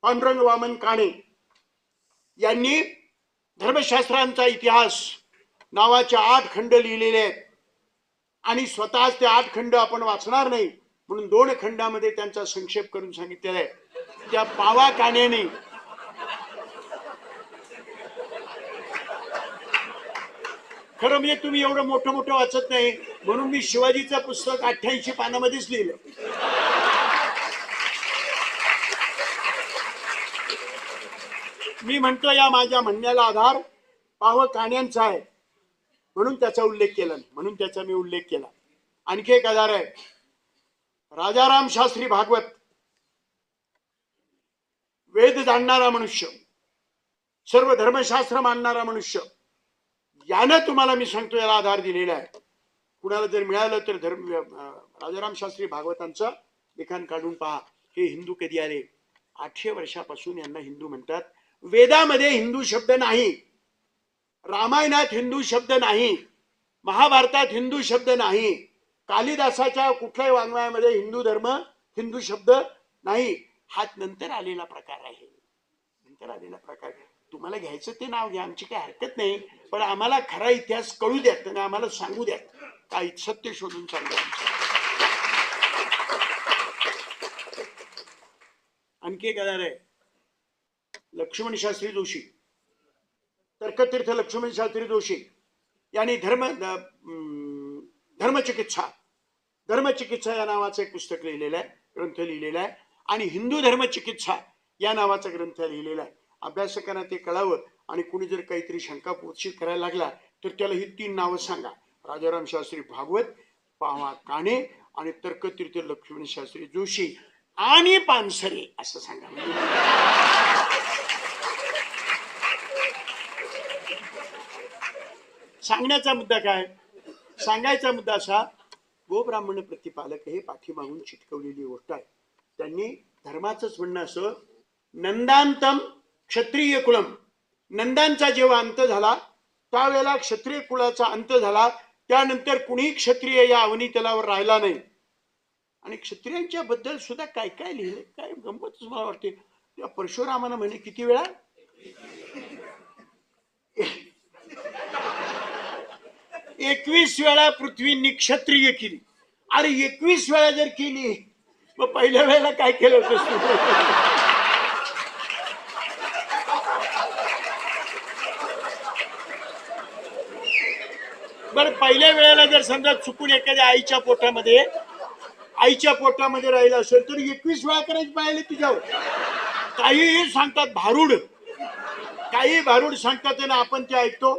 पांडुरंग वामन काणे यांनी धर्मशास्त्रांचा इतिहास नावाचे 8 खंड लिहिलेले आहेत. आणि स्वतःच ते 8 खंड आपण वाचणार नाही म्हणून 2 खंडामध्ये त्यांचा संक्षेप करून सांगितलेला आहे. त्या पा.वा. काणेने खरं म्हणजे तुम्ही एवढं मोठं वाचत नाही म्हणून मी शिवाजीचं पुस्तक 88 पानामध्येच लिहिलं. मी म्हणतो या माझ्या म्हणण्याला आधार पा.वा. काण्यांचा आहे म्हणून त्याचा उल्लेख केला नाही, म्हणून त्याचा मी उल्लेख केला. आणखी एक आधार आहे, राजाराम शास्त्री भागवत, वेद जाणणारा मनुष्य, सर्व धर्मशास्त्र मानणारा मनुष्य, यानं तुम्हाला मी सांगतो याला आधार दिलेला आहे. कुणाला जर मिळालं तर राजाराम शास्त्री भागवतांचं लिखाण काढून पहा. हे हिंदू कधी आले? 800 वर्षापासून यांना हिंदू म्हणतात. वेदामध्ये हिंदू शब्द नाही, रामायणात हिंदू शब्द नाही, महाभारतात हिंदू शब्द नाही, कालिदासाच्या कुठल्याही वाङ्मयामध्ये हिंदू धर्म हिंदू शब्द नाही. हा नंतर आलेला प्रकार आहे. नंतर आलेला प्रकार. तुम्हाला घ्यायचं ते नाव घ्या, आमची काही हरकत नाही, पण आम्हाला खरा इतिहास कळू द्यात आणि आम्हाला सांगू द्यात, काही सत्य शोधून सांगू. आणखी एक आधार आहे, लक्ष्मण शास्त्री जोशी, तर्कतीर्थ लक्ष्मण शास्त्री जोशी यांनी धर्मचिकित्सा या नावाचं एक पुस्तक लिहिलेलं आहे, ग्रंथ लिहिलेला आहे. आणि हिंदू धर्मचिकित्सा या नावाचा ग्रंथ लिहिलेला आहे. अभ्यासकांना ते कळावं आणि कुणी जर काहीतरी शंका पोषित करायला लागला तर त्याला ही 3 नावं सांगा, राजाराम शास्त्री भागवत, पा.वा. काणे आणि तर्कतीर्थ लक्ष्मण शास्त्री जोशी आणि पानसरे असं सांगा. सांगण्याचा मुद्दा काय? सांगायचा मुद्दा असा गोब्राह्मण प्रतिपालक हे पाठीमागून चिटकवलेली गोष्ट आहे. त्यांनी धर्माचंच म्हणणं असं, नंदांतम क्षत्रिय कुलम, नंदांचा जेव्हा अंत झाला त्यावेळेला क्षत्रिय कुलाचा अंत झाला. त्यानंतर कुणी क्षत्रिय या अवनीतलावर राहिला नाही. आणि क्षत्रियांच्या बद्दल सुद्धा काय काय लिहिले, काय गंमतच मला वाटते. त्या परशुरामानं म्हणे किती वेळा, 21 वेळा पृथ्वी क्षत्रिय केली. अरे 21 वेळा जर केली मग पहिल्या वेळेला काय केलं होतं? बरं पहिल्या वेळेला जर समजा चुकून एखाद्या आईच्या पोटामध्ये राहिला असेल तर 21 वेळा करायची पाहिजे तुझ्यावर. काहीही सांगतात भारूड, काही भारूड सांगतात ना, आपण ते ऐकतो.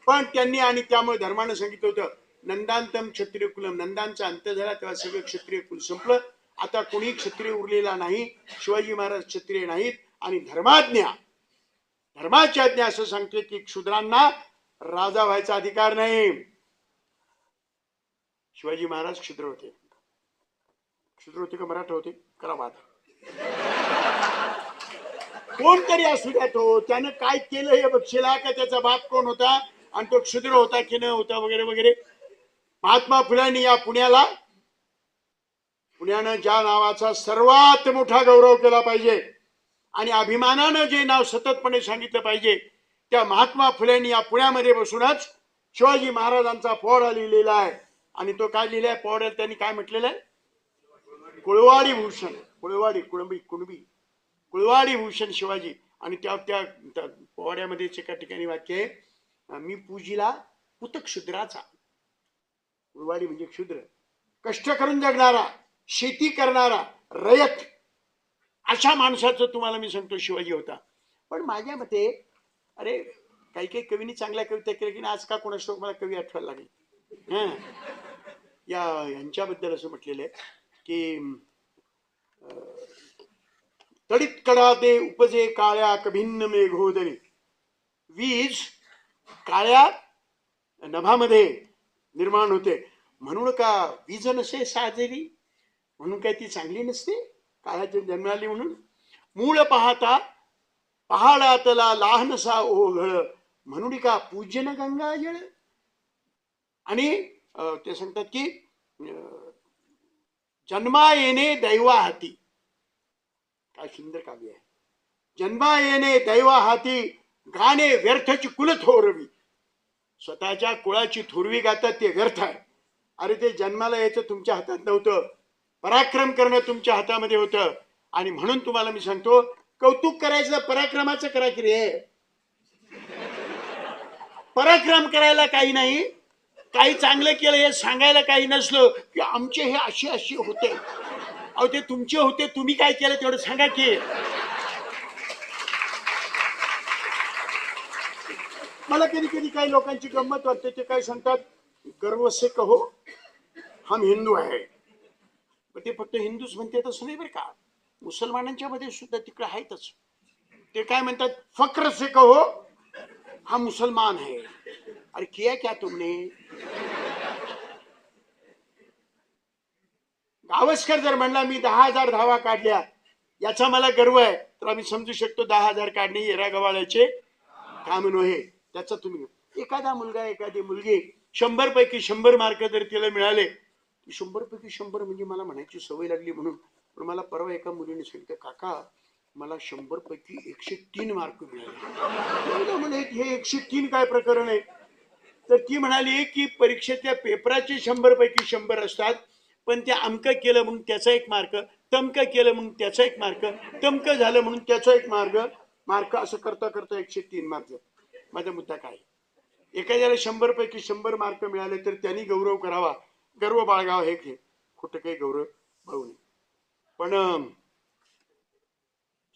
पण त्यांनी आणि त्यामुळे धर्मानं सांगितलं होतं नंदांतम क्षत्रिय कुलम, नंदांचा अंत झाला तेव्हा सगळं क्षत्रिय कुल संपलं. आता कोणी क्षत्रिय उरलेला नाही. शिवाजी महाराज क्षत्रिय नाहीत. आणि धर्माची आज्ञा असं सांगते की क्षुद्रांना राजा व्हायचा अधिकार नाही. शिवाजी महाराज क्षुद्र होते का मराठा होते? करा बात. कोणतरी असू द्या तो, त्यानं काय केलं हे बघशीला का, त्याचा बाप कोण होता आणि तो क्षुद्र होता की न होता वगैरे वगैरे. महात्मा फुल्यांनी या पुण्यानं ज्या नावाचा सर्वात मोठा गौरव केला पाहिजे आणि अभिमानानं जे नाव सततपणे सांगितलं पाहिजे, त्या महात्मा फुल्यांनी या पुण्यामध्ये बसूनच शिवाजी महाराजांचा पोवाडा लिहिलेला आहे. आणि तो काय लिहिलाय पोवाड्यात? त्यांनी काय म्हटलेलं आहे? कुळवाडी भूषण, कुळवाडी भूषण शिवाजी. आणि त्या पोवाड्यामध्ये एका ठिकाणी वाक्य आहे, मी पूजिला पुत क्षुद्राचा. कुळवाडी म्हणजे क्षुद्र, कष्ट करून जगणारा, शेती करणारा रयत, अशा माणसाचं तुम्हाला मी सांगतो शिवाजी होता. पण माझ्या मते, अरे काही काही कवींनी चांगल्या कविता केल्या की आज का कोणाशी मला कवी आठवायला लागली. यांच्याबद्दल असं म्हटलेलं आहे की तडीत कडा ते उपजे काळ्या कभिन्न मेघोदरी. वीज काळ्या नभामध्ये निर्माण होते म्हणून का वीज नसे साजेरी, म्हणून काय ती चांगली नसते काळाच्या जन्माली म्हणून. मूळ पाहता पहाडातला लहानसा ओघळ, म्हणून का पूजन गंगा जळ. आणि ते सांगतात की जन्मा येणे दैवा हाती. काय सुंदर काव्य आहे. जन्मा येणे दैवा हाती, गाणे व्यर्थची कुल थोरवी. स्वतःच्या कुळाची थोरवी गातात ते व्यर्थ आहे. अरे ते जन्माला यायचं तुमच्या हातात नव्हतं, पराक्रम करणं तुमच्या हातामध्ये होतं. आणि म्हणून तुम्हाला मी सांगतो, कौतुक करायचं पराक्रमाचं करा की रे. पराक्रम करायला काही नाही, काही चांगलं केलं हे सांगायला काही नसलं की आमचे हे असे असे होते. अहो ते तुमचे होते, तुम्ही काय केलं तेवढं सांगा की. मला कधी कधी काही लोकांची गंमत वाटते. ते काय सांगतात, गर्व से कहो हम हिंदू आहे. ते फक्त हिंदूच म्हणते तसं नाही बरं का, मुसलमानांच्या मध्ये सुद्धा तिकडे आहेतच. ते काय म्हणतात, फक्र से कहो हम मुसलमान है. अरे किया क्या तुमने? गावस्कर जर म्हणला मी 10,000 धावा काढल्या याचा मला गर्व आहे, तर आम्ही समजू शकतो 10,000 काढणे येरा गवाळ्याचे काम नव्हे. त्याचा तुम्ही एखादा मुलगा एखादी मुलगी 100 पैकी 100 मार्क जर तिला मिळाले, 100 पैकी 100 म्हणजे मला म्हणायची सवय लागली म्हणून. पण मला परवा एका मुलीने सांगितलं, काका मला 100 पैकी 103 मार्क मिळाले. म्हणजे हे 103 काय प्रकरण आहे? तर ती म्हणाली की परीक्षेच्या पेपराचे 100 पैकी 100 असतात, पण ते अमक केलं म्हणून त्याचा 1 मार्क, तमक केलं म्हणून त्याचा 1 मार्क, तमक झालं म्हणून त्याचा 1 मार्क असं करता करता 103 मार्क. माझा मुद्दा काय, एखाद्याला 100 पैकी 100 मार्क मिळाले तर त्यांनी गौरव करावा, गर्व बाळगावा. हे खोटं काही गौरव भाऊ नाही. पण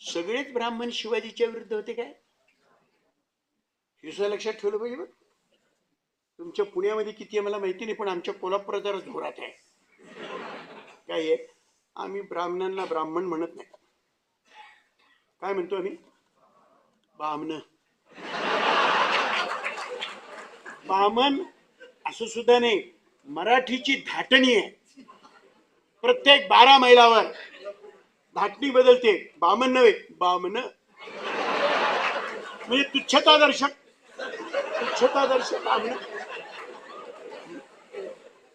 सगळेच ब्राह्मण शिवाजीच्या विरुद्ध होते काय, हे लक्षात ठेवलं पाहिजे. बघ तुमच्या पुण्यामध्ये किती आहे मला माहिती नाही, पण आमच्या कोल्हापुरात जरा जोरात आहे. काय आहे, आम्ही ब्राह्मणांना ब्राह्मण म्हणत नाही. काय म्हणतो आम्ही? बामण. बामण असं सुद्धा नाही. मराठीची धाटणी आहे. प्रत्येक 12 मैलावर धाटणी बदलते. बामन नव्हे, बामन म्हणजे तुच्छतादर्शक बामन.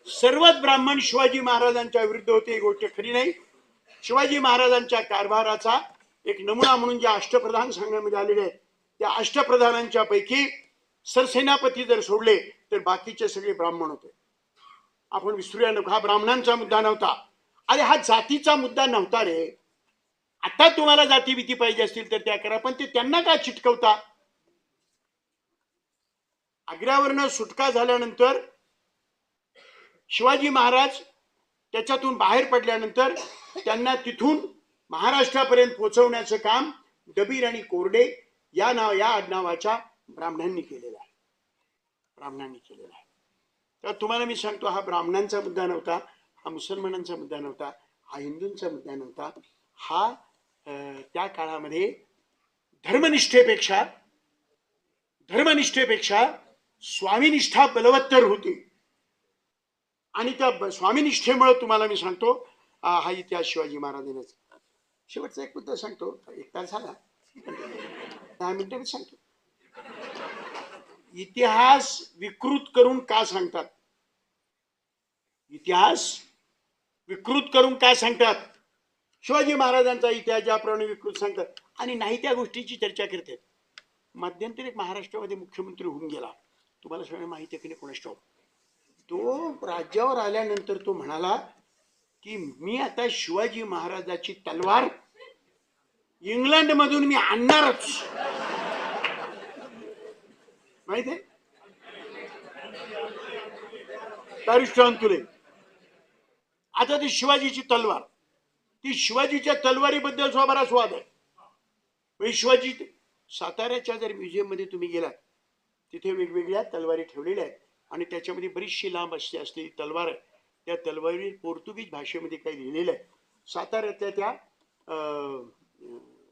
सर्वच ब्राह्मण शिवाजी महाराजांच्या विरुद्ध होते. ही गोष्ट खरी नाही. शिवाजी महाराजांच्या कारभाराचा एक नमुना म्हणून जे अष्टप्रधान सांगण्यामध्ये आलेले आहेत, त्या अष्टप्रधानांच्या पैकी सरसेनापती जर सोडले तर बाकीचे सगळे ब्राह्मण होते. आपण विसरूया नको, हा ब्राह्मणांचा मुद्दा नव्हता. अरे हा जातीचा मुद्दा नव्हता रे. आता तुम्हाला जाती भीती पाहिजे असतील तर त्या करा, पण ते त्यांना का चिटकवता? आग्र्यावरनं सुटका झाल्यानंतर शिवाजी महाराज त्याच्यातून बाहेर पडल्यानंतर त्यांना तिथून महाराष्ट्रापर्यंत पोहोचवण्याचं काम डबीर आणि कोरडे या आडनावाच्या ब्राह्मणांनी केलेलं आहे. तर तुम्हाला मी सांगतो, हा ब्राह्मणांचा मुद्दा नव्हता, हा मुसलमानांचा मुद्दा नव्हता, हा हिंदूंचा मुद्दा नव्हता. हा त्या काळामध्ये धर्मनिष्ठेपेक्षा स्वामीनिष्ठा बलवत्तर होती. आणि त्या स्वामीनिष्ठेमुळे तुम्हाला मी सांगतो, हा इतिहास शिवाजी महाराजांचा. शेवटचा एक मुद्दा सांगतो. एक तास झाला, 10 मिनिटांनी सांगतो. इतिहास विकृत करून का सांगतात? इतिहास विकृत करून का सांगतात? शिवाजी महाराजांचा इतिहास ज्याप्रमाणे विकृत सांगतात आणि नाही त्या गोष्टीची चर्चा करतात. मध्यंतरी महाराष्ट्रामध्ये मुख्यमंत्री होऊन गेला, तुम्हाला सगळं माहिती आहे की नाही कोणास ठाऊक. तो राज्यावर आल्यानंतर तो म्हणाला की मी आता शिवाजी महाराजाची तलवार इंग्लंड मधून मी आणणारच. माहित आहे तारिष्ठान तुले. आता ती शिवाजीची तलवार, ती शिवाजीच्या तलवारीबद्दल बराच वाद आहे. शिवाजी साताऱ्याच्या जर म्युझियम मध्ये तुम्ही गेलात, तिथे वेगवेगळ्या तलवारी ठेवलेल्या आहेत आणि त्याच्यामध्ये बरीचशी लांब असलेली तलवार आहे. त्या तलवारीवर पोर्तुगीज भाषेमध्ये काही लिहिलेलं आहे. साताऱ्यातल्या त्या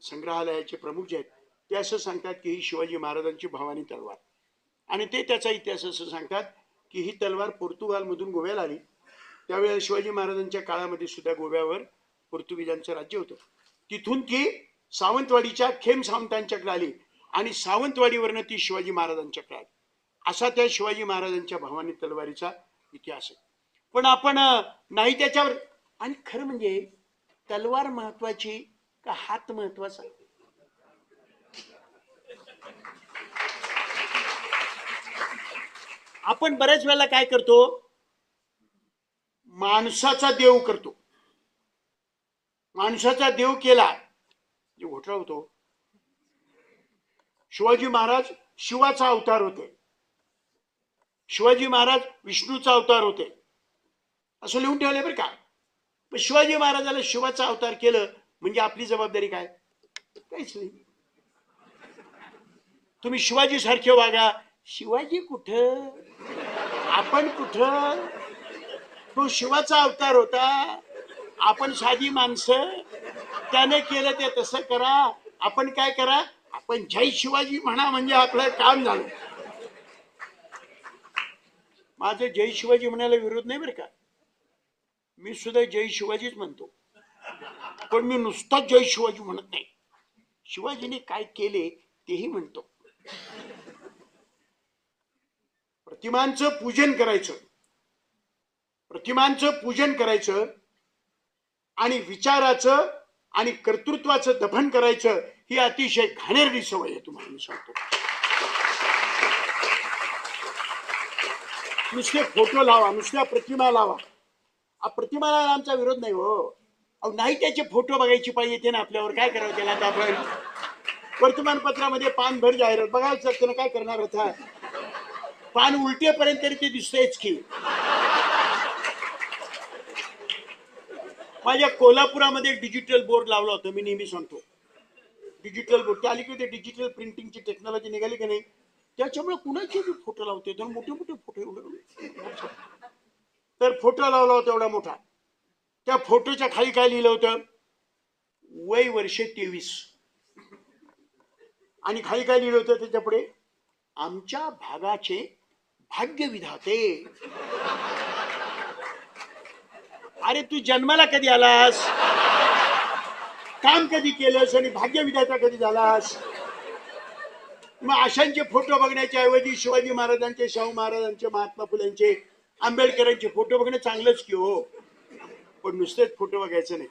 संग्रहालयाचे प्रमुख जे आहेत ते असं सांगतात की ही शिवाजी महाराजांची भवानी तलवार. आणि ते त्याचा इतिहास असं सांगतात की ही तलवार पोर्तुगालमधून गोव्याला आली. त्यावेळेला शिवाजी महाराजांच्या काळामध्ये सुद्धा गोव्यावर पोर्तुगीजांचं राज्य होतं. तिथून ती सावंतवाडीच्या खेम सावंतांच्याकडे आली आणि सावंतवाडीवरनं ती शिवाजी महाराजांच्याकडे आली. असा त्या शिवाजी महाराजांच्या भवानी तलवारीचा इतिहास आहे. पण आपण नाही त्याच्यावर. आणि खरं म्हणजे तलवार महत्वाची का हात महत्वाचा? आपण बऱ्याच वेळेला काय करतो, माणसाचा देव करतो. माणसाचा देव केला जे घोटाळा होतो. शिवाजी महाराज शिवाचा अवतार होते, शिवाजी महाराज विष्णूचा अवतार होते, असं लिहून ठेवलंय बरं का. पण शिवाजी महाराजाला शिवाचा अवतार केलं म्हणजे आपली जबाबदारी काय? काहीच नाही. तुम्ही शिवाजी सारखे वागा. शिवाजी कुठं, आपण कुठं? तो शिवाचा अवतार होता, आपण साधी माणसं. त्याने केलं ते तसं करा, आपण काय करा, आपण जय शिवाजी म्हणा म्हणजे आपलं काम झालं. माझं जय शिवाजी म्हणायला विरोध नाही बरं का, मी सुद्धा जय शिवाजीच म्हणतो. पण मी नुसताच जय शिवाजी म्हणत नाही, शिवाजीने काय केले तेही म्हणतो. प्रतिमांचं पूजन करायचं, प्रतिमांचं पूजन करायचं आणि विचाराचं आणि कर्तृत्वाचं दफन करायचं ही अतिशय घाणेरडी सवय आहे. तुम्हाला मी सांगतो, नुसते फोटो लावा, नुसत्या प्रतिमा लावा. प्रतिमाला आमचा विरोध नाही हो. अहो नाही त्याचे फोटो बघायची पाहिजे ते ना आपल्यावर. काय करावं त्याला? आता आपण वर्तमानपत्रामध्ये पान भर जाहिरात बघायचं, त्यानं काय करणार होता? पान उलटेपर्यंत तरी ते दिसतेच की. माझ्या कोल्हापुरामध्ये डिजिटल बोर्ड लावला होता, मी नेहमी सांगतो डिजिटल बोर्ड. त्या अलीकडे डिजिटल प्रिंटिंगची टेक्नॉलॉजी निघाली की नाही, त्याच्यामुळे कुणाचे बी फोटो लावते, तर मोठे मोठे फोटो एवढे. तर फोटो लावला होता एवढा मोठा. त्या फोटोच्या खाली काय लिहिलं होतं? वय वर्ष 23. आणि खाली काय लिहिलं होतं त्याच्या पुढे? आमच्या भागाचे भाग्यविधाते. अरे तू जन्माला कधी आलास, काम कधी केलंस आणि भाग्यविधाता कधी झालास? मग अशांचे फोटो बघण्याच्या ऐवजी शिवाजी महाराजांचे, शाहू महाराजांचे, महात्मा फुलेंचे, आंबेडकरांचे फोटो बघणं चांगलंच की हो. पण नुसतेच फोटो बघायचं नाही.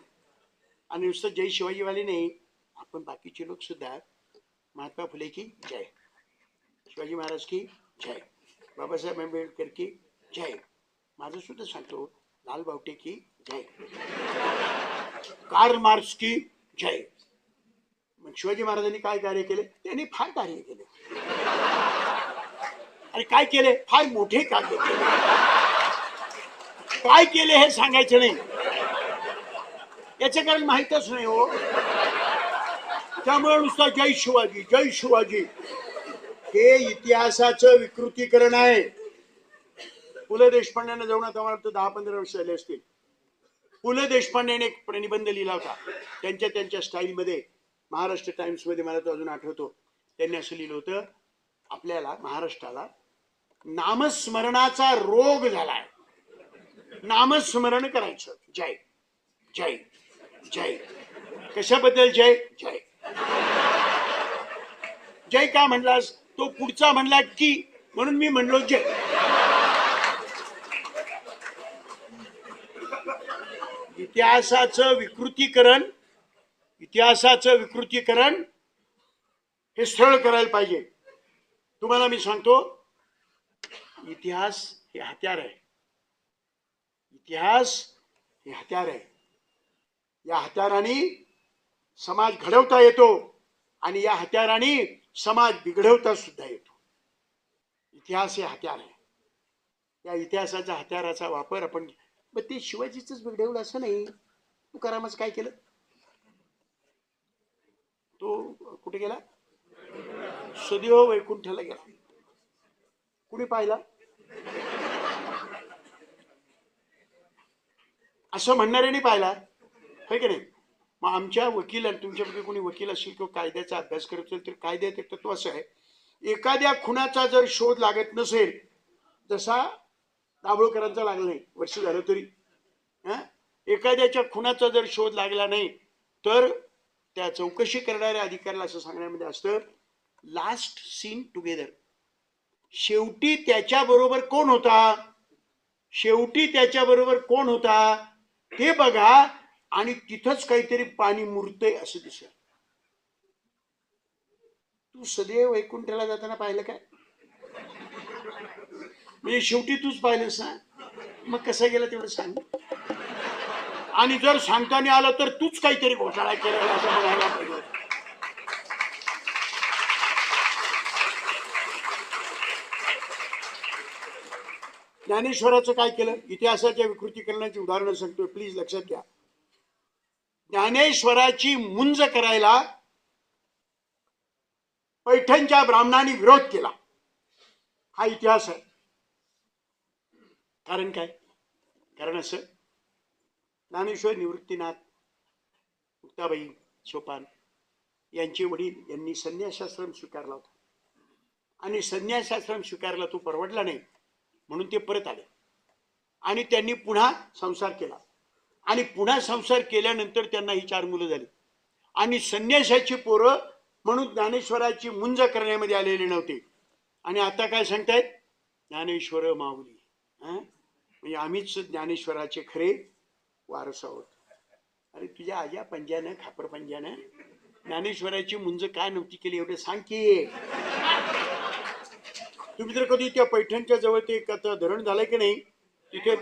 आणि नुसतं जय शिवाजीवाले नाही, आपण बाकीचे लोक सुद्धा महात्मा फुले की जय, शिवाजी महाराज की जय, बाबासाहेब आंबेडकर की जय, माझं सुद्धा सांगतो लाल बावटे की जय, कार्ल मार्क्स की जय. मग शिवाजी महाराजांनी काय कार्य केले? त्यांनी फार कार्य केले. अरे काय केले? फार मोठे कार्य केले. काय केले हे सांगायचं नाही, याचं कारण माहीतच नाही हो. त्यामुळे नुसतं जय शिवाजी जय शिवाजी हे इतिहासाचं विकृतीकरण आहे. पु ल देशपांडेंना जाऊन आता मला 10-15 वर्ष झाले असतील. पु ल देशपांडेने एक निबंध लिहिला होता त्यांच्या स्टाईलमध्ये, महाराष्ट्र टाइम्स मध्ये, मला तो अजून आठवतो. त्यांनी असं लिहिलं होतं, आपल्याला महाराष्ट्राला नामस्मरणाचा रोग झालाय, नामस्मरण करायचं, जय जय जय. कशाबद्दल जय जय? जय का म्हणलास? तो पुढचा म्हणला की, म्हणून मी म्हणलो जय. इतिहासाचं विकृतीकरण हे सरळ करायला पाहिजे. तुम्हाला मी सांगतो, इतिहास हे हत्यार आहे. इतिहास हे हत्यार आहे. या हत्याराने समाज घडवता येतो आणि या हत्याराने समाज बिघडवता सुद्धा येतो. इतिहास हे हत्यार आहे. या इतिहासाच्या हत्याराचा वापर आपण, मग ते शिवाजीच बिघडवलं असं नाही. तुकारामच काय केलं? तो कुठे गेला? सदैव वैकुंठाला गेला. कुणी पाहिला? असं म्हणणाऱ्याने पाहिला, है की नाही? मग आमच्या वकील, तुमच्यापैकी कोणी वकील असेल किंवा कायद्याचा अभ्यास करत असेल तर कायद्यात एक तत्व असं आहे, एखाद्या खुनाचा जर शोध लागत नसेल, जसा दाभोळकरांचा लागला नाही, वर्ष झालं तरी, एखाद्याच्या खुनाचा जर शोध लागला नाही तर त्या चौकशी करणाऱ्या अधिकाऱ्याला असं सांगण्यामध्ये असतं, लास्ट सीन टुगेदर. शेवटी त्याच्याबरोबर कोण होता ते बघा आणि तिथंच काहीतरी पाणी मुरतंय असं दिसेल. तू सदैव वैकुंठाला जाताना पाहिलं काय? म्हणजे शेवटी तूच पाहिलंस ना, मग कसा गेला तेवढं सांग. आणि जर सांगताना आलं तर तूच काहीतरी घोटाळा केला असं म्हणायला पाहिजे. ज्ञानेश्वराचं काय केलं? इतिहासाच्या विकृतीकरणाची उदाहरणं सांगतोय, प्लीज लक्षात घ्या. ज्ञानेश्वराची मुंज करायला पैठणच्या ब्राह्मणांनी विरोध केला. हा इतिहास आहे. कारण काय? कारण असं, ज्ञानेश्वर निवृत्तीनाथ, मुक्ताबाई सोपान यांचे वडील यांनी संन्यासाश्रम स्वीकारला होता आणि संन्यासाश्रम स्वीकारला तो परवडला नाही म्हणून ते परत आले आणि त्यांनी पुन्हा संसार केला. आणि पुन्हा संसार केल्यानंतर त्यांना ही 4 मुलं झाली आणि संन्यासाची पोरं म्हणून ज्ञानेश्वराची मुंज करण्यामध्ये आलेले नव्हते. आणि आता काय सांगतायत? ज्ञानेश्वर माऊली. म्हणजे आम्हीच ज्ञानेश्वराचे खरे वारस आहोत. अरे तुझ्या आज्या पंजानं, खापर पंजानं ज्ञानेश्वराची मुंज काय नव्हती केली एवढं सांग की. तुम्ही जर कधी त्या पैठणच्या जवळ ते धरण झालंय की नाही, तिथे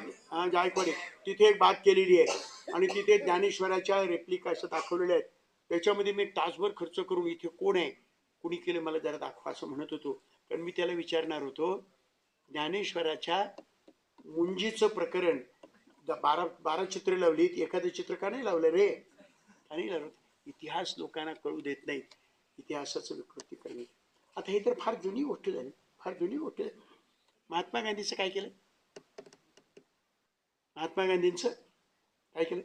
जायकवाडी, तिथे एक बाग केलेली आहे आणि तिथे ज्ञानेश्वराच्या रेप्लिका असं दाखवलेल्या आहेत. त्याच्यामध्ये मी तासभर खर्च करून इथे कोण आहे, कुणी केलं मला जरा दाखवा असं म्हणत होतो. कारण मी त्याला विचारणार होतो, ज्ञानेश्वराच्या मुंजीचं प्रकरण 12 चित्र लावलीत, एखादं चित्र का नाही लावलं रे? का नाही लावलं? इतिहास लोकांना कळू देत नाही, इतिहासाचं विकृतीकरण. आता हे तर फार जुनी गोष्ट झाली, फार जुनी गोष्ट झाली. महात्मा गांधीचं काय केलं? महात्मा गांधींचं काय केलं?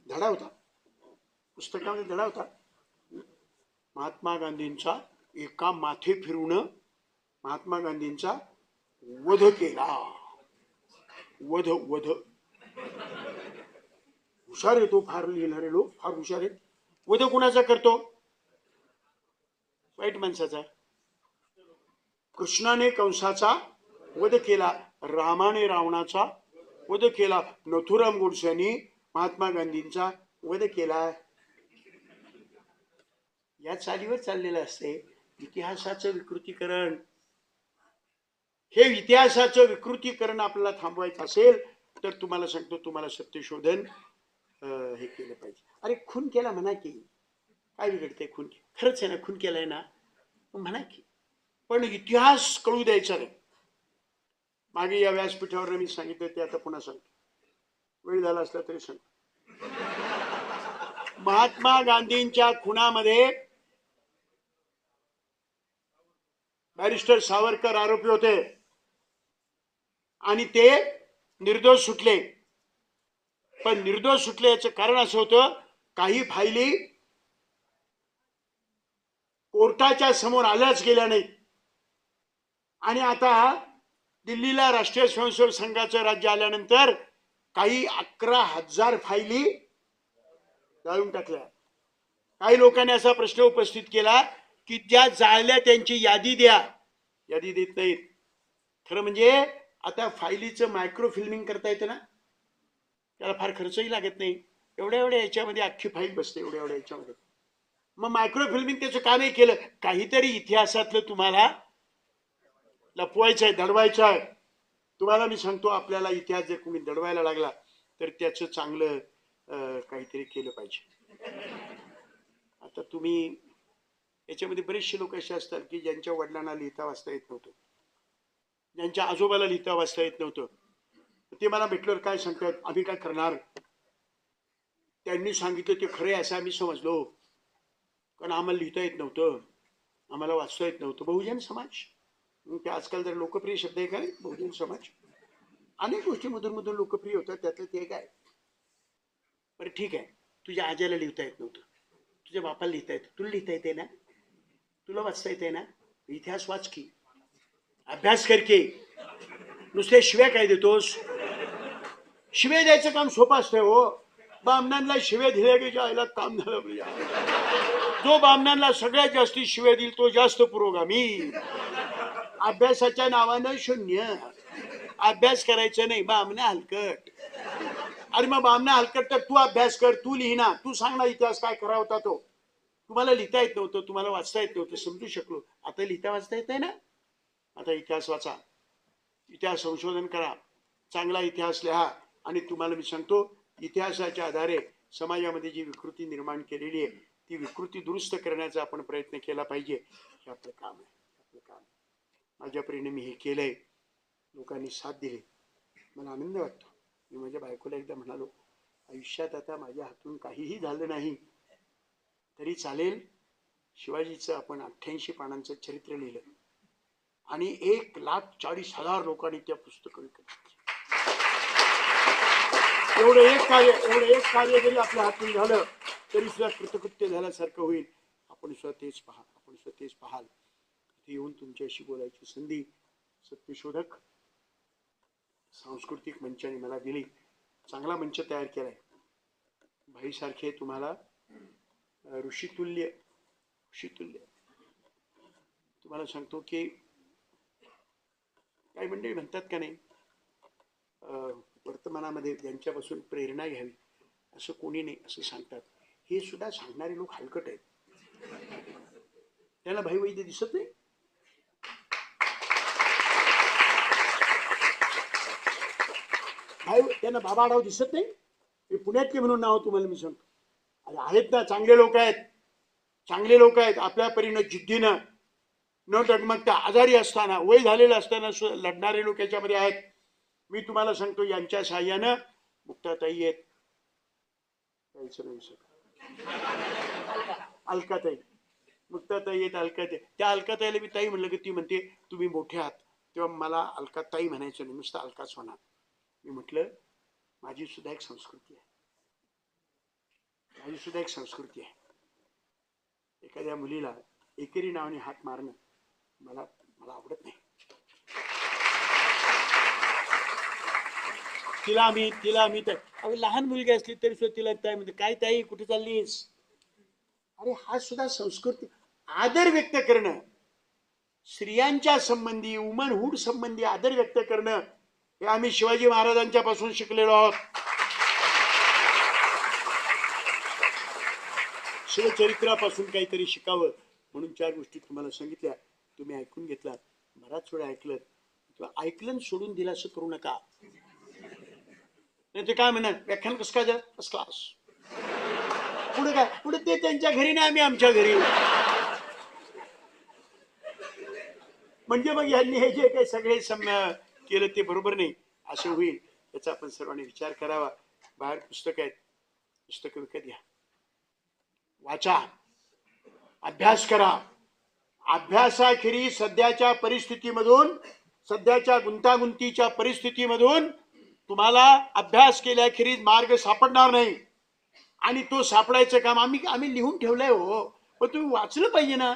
धडा होता, पुस्तकामध्ये धडा होता. महात्मा गांधींचा एका माथे फिरून महात्मा गांधींचा वध केला. वध हुशार आहे तो, फार लिहिणारे लोक फार हुशार आहेत. वध कुणाचा करतो? वाईट माणसाचा. कृष्णाने कंसाचा वध केला, रामाने रावणाचा वध केला, नथुराम गोडसेंनी महात्मा गांधींचा वध केला. या चालीवर चाललेलं असते इतिहासाचं विकृतीकरण. हे इतिहासाचं विकृतीकरण आपल्याला थांबवायचं असेल तर तुम्हाला सांगतो, तुम्हाला सत्यशोधन हे केलं पाहिजे. अरे खून केला म्हणा की, काय बिघडते? खून खरंच आहे ना, खून केलाय ना म्हणा की, पण इतिहास कळू द्यायचा नाही. मागे या व्यासपीठावर मी सांगितलं ते आता पुन्हा सांगतो, वेळ झाला असला तरी सांगतो. महात्मा गांधींच्या खुनामध्ये बॅरिस्टर सावरकर आरोपी होते आणि ते निर्दोष सुटले. पण निर्दोष सुटल्याचं कारण असं होतं, काही फायली कोर्टाच्या समोर आल्याच गेल्या नाहीत. आणि आता दिल्लीला राष्ट्रीय स्वयंसेवक संघाचं राज्य आल्यानंतर काही 11,000 फायली जाळून टाकल्या. काही लोकांनी असा प्रश्न उपस्थित केला की त्या जाळल्या त्यांची यादी द्या. यादी देत नाहीत. खरं म्हणजे आता फायलीचं मायक्रो फिल्मिंग करता येतं ना, त्याला फार खर्चही लागत नाही. एवढ्या एवढ्या याच्यामध्ये अख्खी फाईल बसते, एवढ्या एवढ्या याच्यामध्ये. मग मायक्रो फिल्मिंग त्याचं का नाही केलं? काहीतरी इतिहासातलं तुम्हाला लपवायचं आहे, दडवायचं आहे. तुम्हाला मी सांगतो, आपल्याला इतिहास जर कोणी दडवायला लागला तर त्याचं चांगलं काहीतरी केलं पाहिजे. आता तुम्ही याच्यामध्ये बरेचसे लोक असे असतात की ज्यांच्या वडिलांना लिहिता वाचता येत नव्हतं, ज्यांच्या आजोबाला लिहिता वाचता येत नव्हतं. ते मला भेटल्यावर काय सांगतात, आम्ही काय करणार, त्यांनी सांगितलं ते खरं असं आम्ही समजलो, कारण आम्हाला लिहिता येत नव्हतं, आम्हाला वाचता येत नव्हतं. बहुजन समाज, ते आजकाल जर लोकप्रिय शब्द आहे काय, बहुजन समाज. अनेक गोष्टी मधून मधून लोकप्रिय होतात, त्यातलं ते काय. बरं ठीक आहे, तुझ्या आज्याला लिहिता येत नव्हतं, तुझ्या बापाला लिहिता येतं, तुला लिहिता येते ना, तुला वाचता येते ना, इतिहास वाच की, अभ्यास कर की. नुसते शिव्या काय देतोस? शिव्या द्यायचं काम सोपं असतंय हो. बामणांना शिव्या दिल्या की जायला काम झालं. जो बामणांना सगळ्यात जास्ती शिव्या दिल तो जास्त पुरोगामी. अभ्यासाच्या नावानं शून्य. अभ्यास करायचं नाही, बामणा हलकट. अरे मग बामणा हलकट तर तू अभ्यास कर, तू लिहिना, तू सांग ना इतिहास काय करा होता तो. तुम्हाला लिहिता येत नव्हतं, तुम्हाला वाचता येत नव्हतं, समजू शकलो. आता लिहिता वाचता येत आहे ना, आता इतिहास वाचा, इतिहास संशोधन करा, चांगला इतिहास लिहा. आणि तुम्हाला मी सांगतो, इतिहासाच्या आधारे समाजामध्ये जी विकृती निर्माण केलेली आहे ती विकृती दुरुस्त करण्याचा आपण प्रयत्न केला पाहिजे. हे आपलं काम आहे, आपलं काम. माझ्या परीने मी हे केलंय, लोकांनी साथ दिली, मला आनंद वाटतो. मी माझ्या बायकोला एकदा म्हणालो, आयुष्यात आता माझ्या हातून काहीही झालं नाही तरी चालेल, शिवाजीचं आपण 88 पानांचं चरित्र लिहिलं आणि 1,40,000 लोकांनी त्या पुस्तकं विकत. एवढं एक कार्य जरी आपल्या हातून झालं तरी सुद्धा कृतकृत्य झाल्यासारखं होईल. आपण स्वतःच पहा, आपण स्वतःच पाहाल. इथे येऊन तुमच्याशी बोलायची संधी सत्यशोधक सांस्कृतिक मंचाने मला दिली. चांगला मंच तयार केलाय. भाईसारखे तुम्हाला ऋषितुल्य तुम्हाला सांगतो की काही मंडळी म्हणतात का नाही, वर्तमानामध्ये ज्यांच्यापासून प्रेरणा घ्यावी असं कोणी नाही असं सांगतात. हे सुद्धा सांगणारे लोक हलकट आहेत. त्याला भाई वैद्य दिसत नाही. भाई त्यांना बाबा आढाव दिसत नाही. हे पुण्यातले म्हणून नाव तुम्हाला मी सांगतो. अरे आहेत ना, चांगले लोक आहेत, चांगले लोक आहेत. आपल्या परीनं जिद्दीनं न डगमगता आजारी असताना वय झालेलं असताना लढणारे लोक याच्यामध्ये आहेत. मी तुम्हाला सांगतो, यांच्या साह्यानं मुक्ताताई आहेत, अलकाताई, मुक्ताताई आहेत, अलकाताई. त्या अलकाताईला मी ताई म्हणलं की ती म्हणते तुम्ही मोठे आहात, तेव्हा मला अलकाताई म्हणायचं नाही, नुसतं अलकाच म्हणा. मी म्हटलं माझी सुद्धा एक संस्कृती आहे, माझी सुद्धा एक संस्कृती आहे. एखाद्या मुलीला एकेरी नावाने हात मारणं मला आवडत नाही. तिला आम्ही तर अहो लहान मुलगी असली तरी सुद्धा तिला ताई म्हणते, काय ताई कुठे चाललीस? अरे हा सुद्धा संस्कृती, आदर व्यक्त करणं, स्त्रियांच्या संबंधी वुमनहुड संबंधी आदर व्यक्त करणं, हे आम्ही शिवाजी महाराजांच्या पासून शिकलेलो आहोत. शिवचरित्रापासून काहीतरी शिकावं म्हणून 4 गोष्टी तुम्हाला सांगितल्या. तुम्ही ऐकून घेतला, बराच वेळा ऐकलं किंवा ऐकलं सोडून दिलं असं करू नका. नाही ते काय म्हणा व्याख्यान कसं काय फर्स्ट क्लास, पुढे काय पुढे ते त्यांच्या घरी नाही आम्ही आमच्या घरी. म्हणजे मग यांनी हे जे काही सगळे केलं ते बरोबर नाही असं होईल. याचा आपण सर्वांनी विचार करावा. बाहेर पुस्तक आहेत, पुस्तकं विकत घ्या, वाचा, अभ्यास करा. अभ्यासाखेरीज सध्याच्या परिस्थितीमधून, सध्याच्या गुंतागुंतीच्या परिस्थितीमधून तुम्हाला अभ्यास केल्याखेरीज मार्ग सापडणार नाही. आणि तो सापडायचं काम आम्ही लिहून ठेवलंय हो, पण तुम्ही वाचलं पाहिजे ना.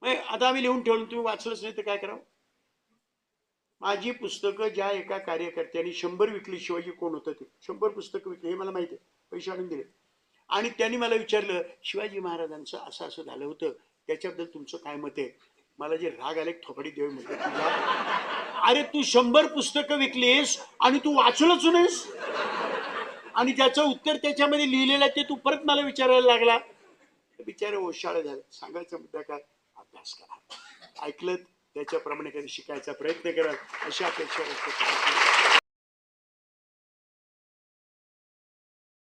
आता आम्ही लिहून ठेवलं, तुम्ही वाचलंच नाही तर काय करावं. माझी पुस्तकं ज्या एका कार्यकर्त्यांनी 100 विकली, शिवाजी कोण होतं ते, 100 पुस्तकं विकली हे मला माहिती आहे, पैसे आणून दिले. आणि त्यांनी मला विचारलं शिवाजी महाराजांचं असं असं झालं होतं, त्याच्याबद्दल तुमचं काय मत आहे. मला जे राग आले थोपडी देव म्हटलं तुझ्या, अरे तू 100 पुस्तकं विकलीस आणि तू वाचलंच नाहीस, आणि ज्याचं उत्तर त्याच्यामध्ये लिहिलेलं आहे ते तू परत मला विचारायला लागला. बिचारे ओशाळे झाले. सांगायचा मुद्दा काय, अभ्यास करा, ऐकलं त्याच्याप्रमाणे कधी शिकायचा प्रयत्न करा, अशी अपेक्षा व्यक्त